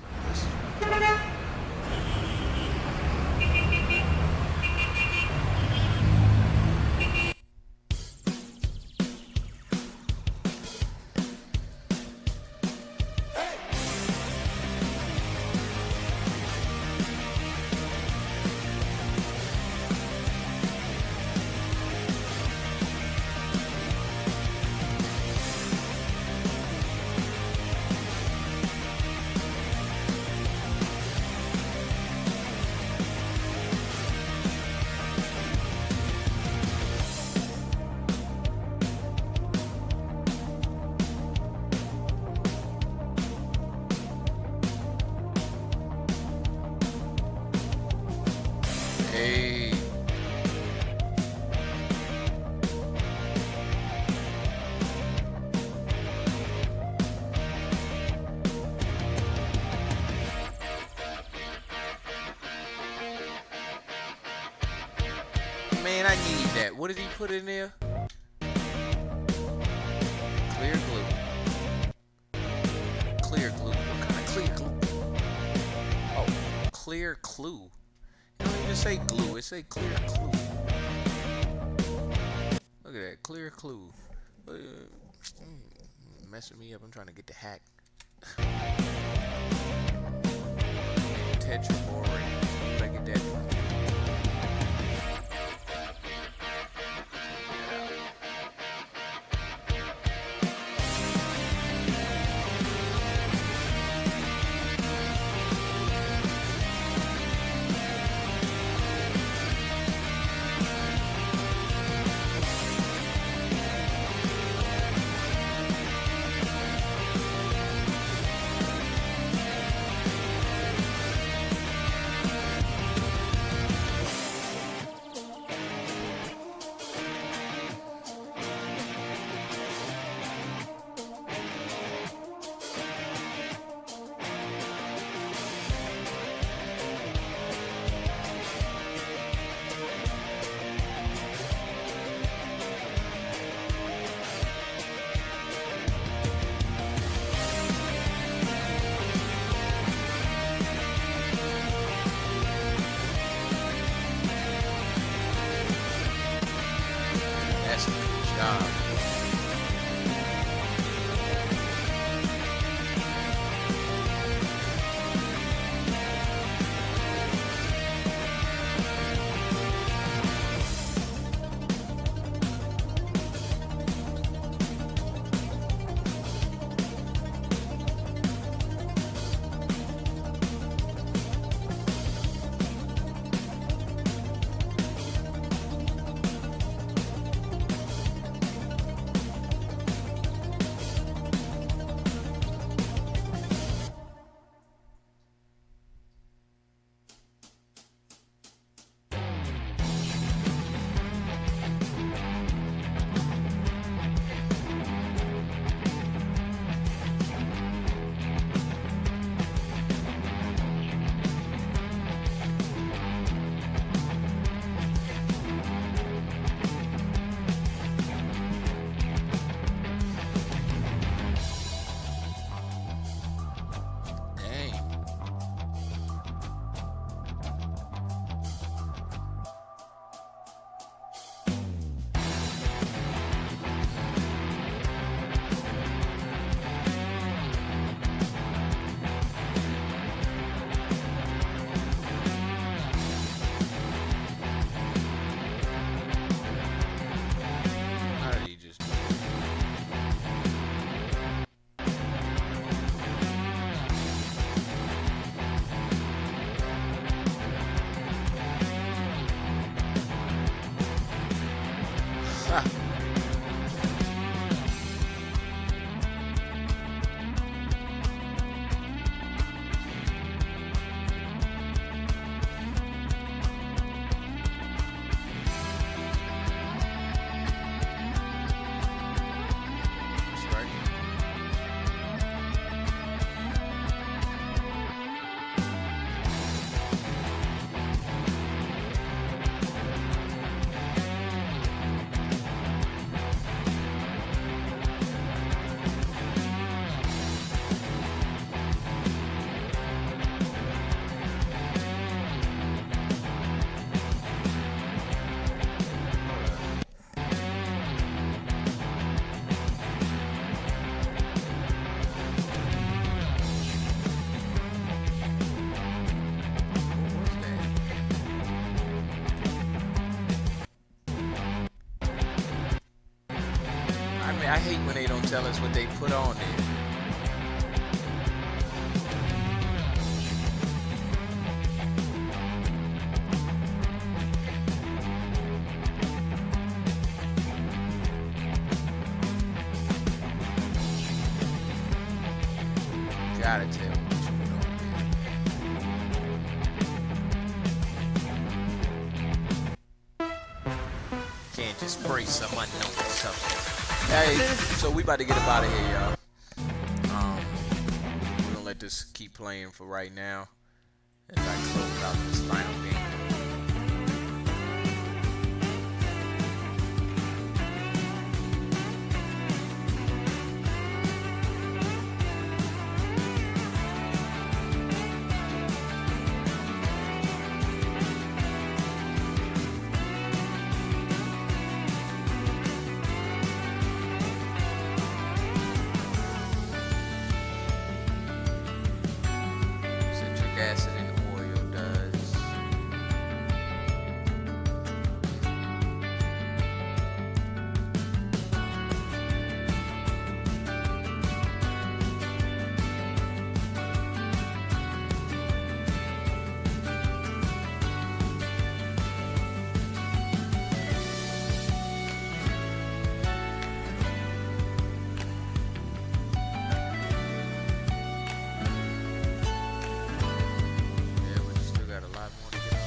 Man, I need that. What did he put in there? Clear glue. Clear glue. What kind of clear clear clue. It don't even say glue. It say clear clue. Look at that, clear clue. Messing me up. I'm trying to get the hack. Tetraboard. Look at that. I hate when they don't tell us what they put on there. Gotta tell me what you put on there. Can't just spray some unknown substance. Hey, so we about to get up out of here, y'all. We're gonna let this keep playing for right now as I close out this final game. acid in the oil does. Yeah, but you still got a lot more to get off.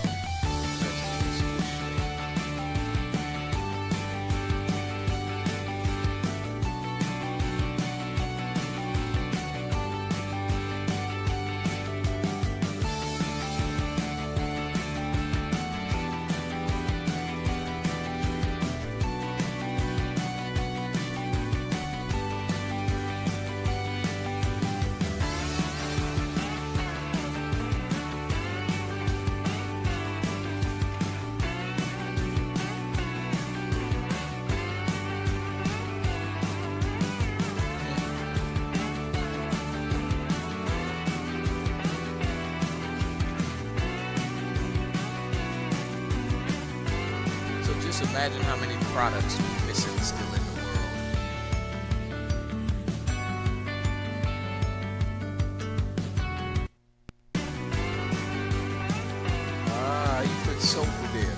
So just imagine how many products we're missing still in the world. Ah, you put soap there.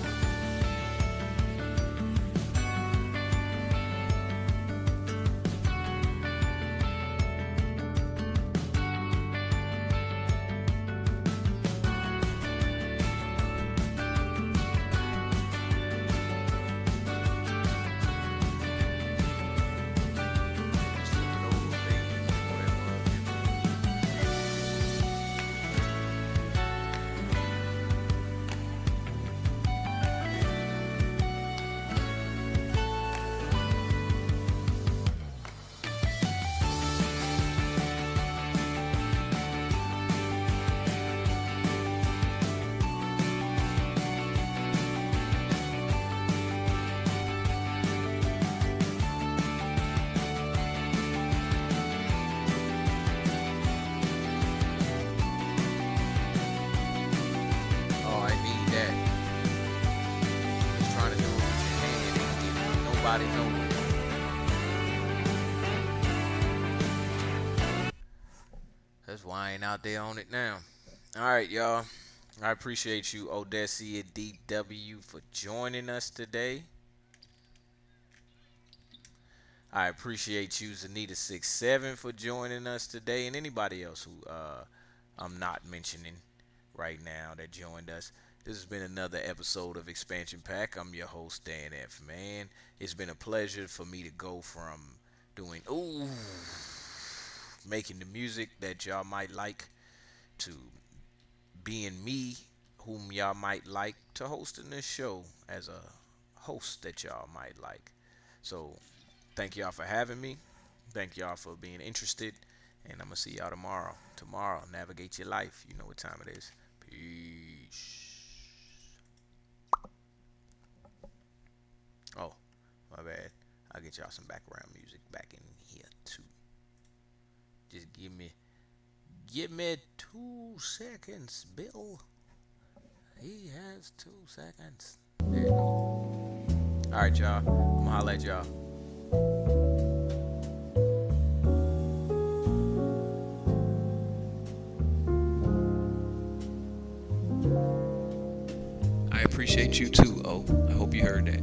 Oh, I need that. Just trying to do it with your hand and get nobody nowhere. That's why I ain't out there on it now. Alright, y'all. I appreciate you, Odessi and DW, for joining us today. I appreciate you, Zanita67, for joining us today, and anybody else who I'm not mentioning right now that joined us. This has been another episode of Expansion Pack. I'm your host, Dan F. Man. It's been a pleasure for me to go from doing making the music that y'all might like to being me, whom y'all might like, to hosting this show as a host that y'all might like. So thank y'all for having me. Thank y'all for being interested. And I'm going to see y'all tomorrow. Tomorrow, navigate your life. You know what time it is. Peace. Oh, my bad. I'll get y'all some background music back in here, too. Just give me 2 seconds, Bill. He has 2 seconds. There you go. All right, y'all. I'm going to holler at y'all. I appreciate you too, O. I hope you heard that.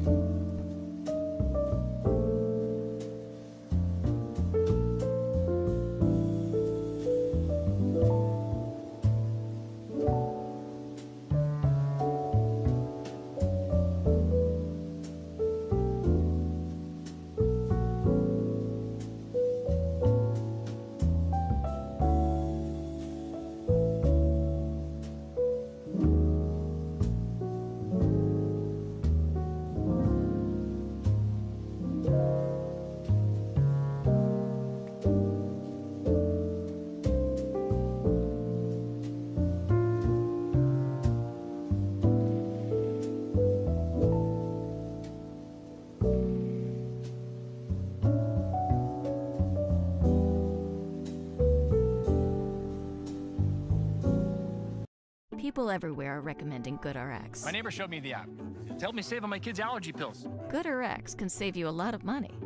People everywhere are recommending GoodRx. My neighbor showed me the app. It helped me save on my kids' allergy pills. GoodRx can save you a lot of money.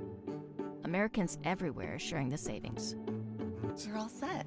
Americans everywhere are sharing the savings. You're all set.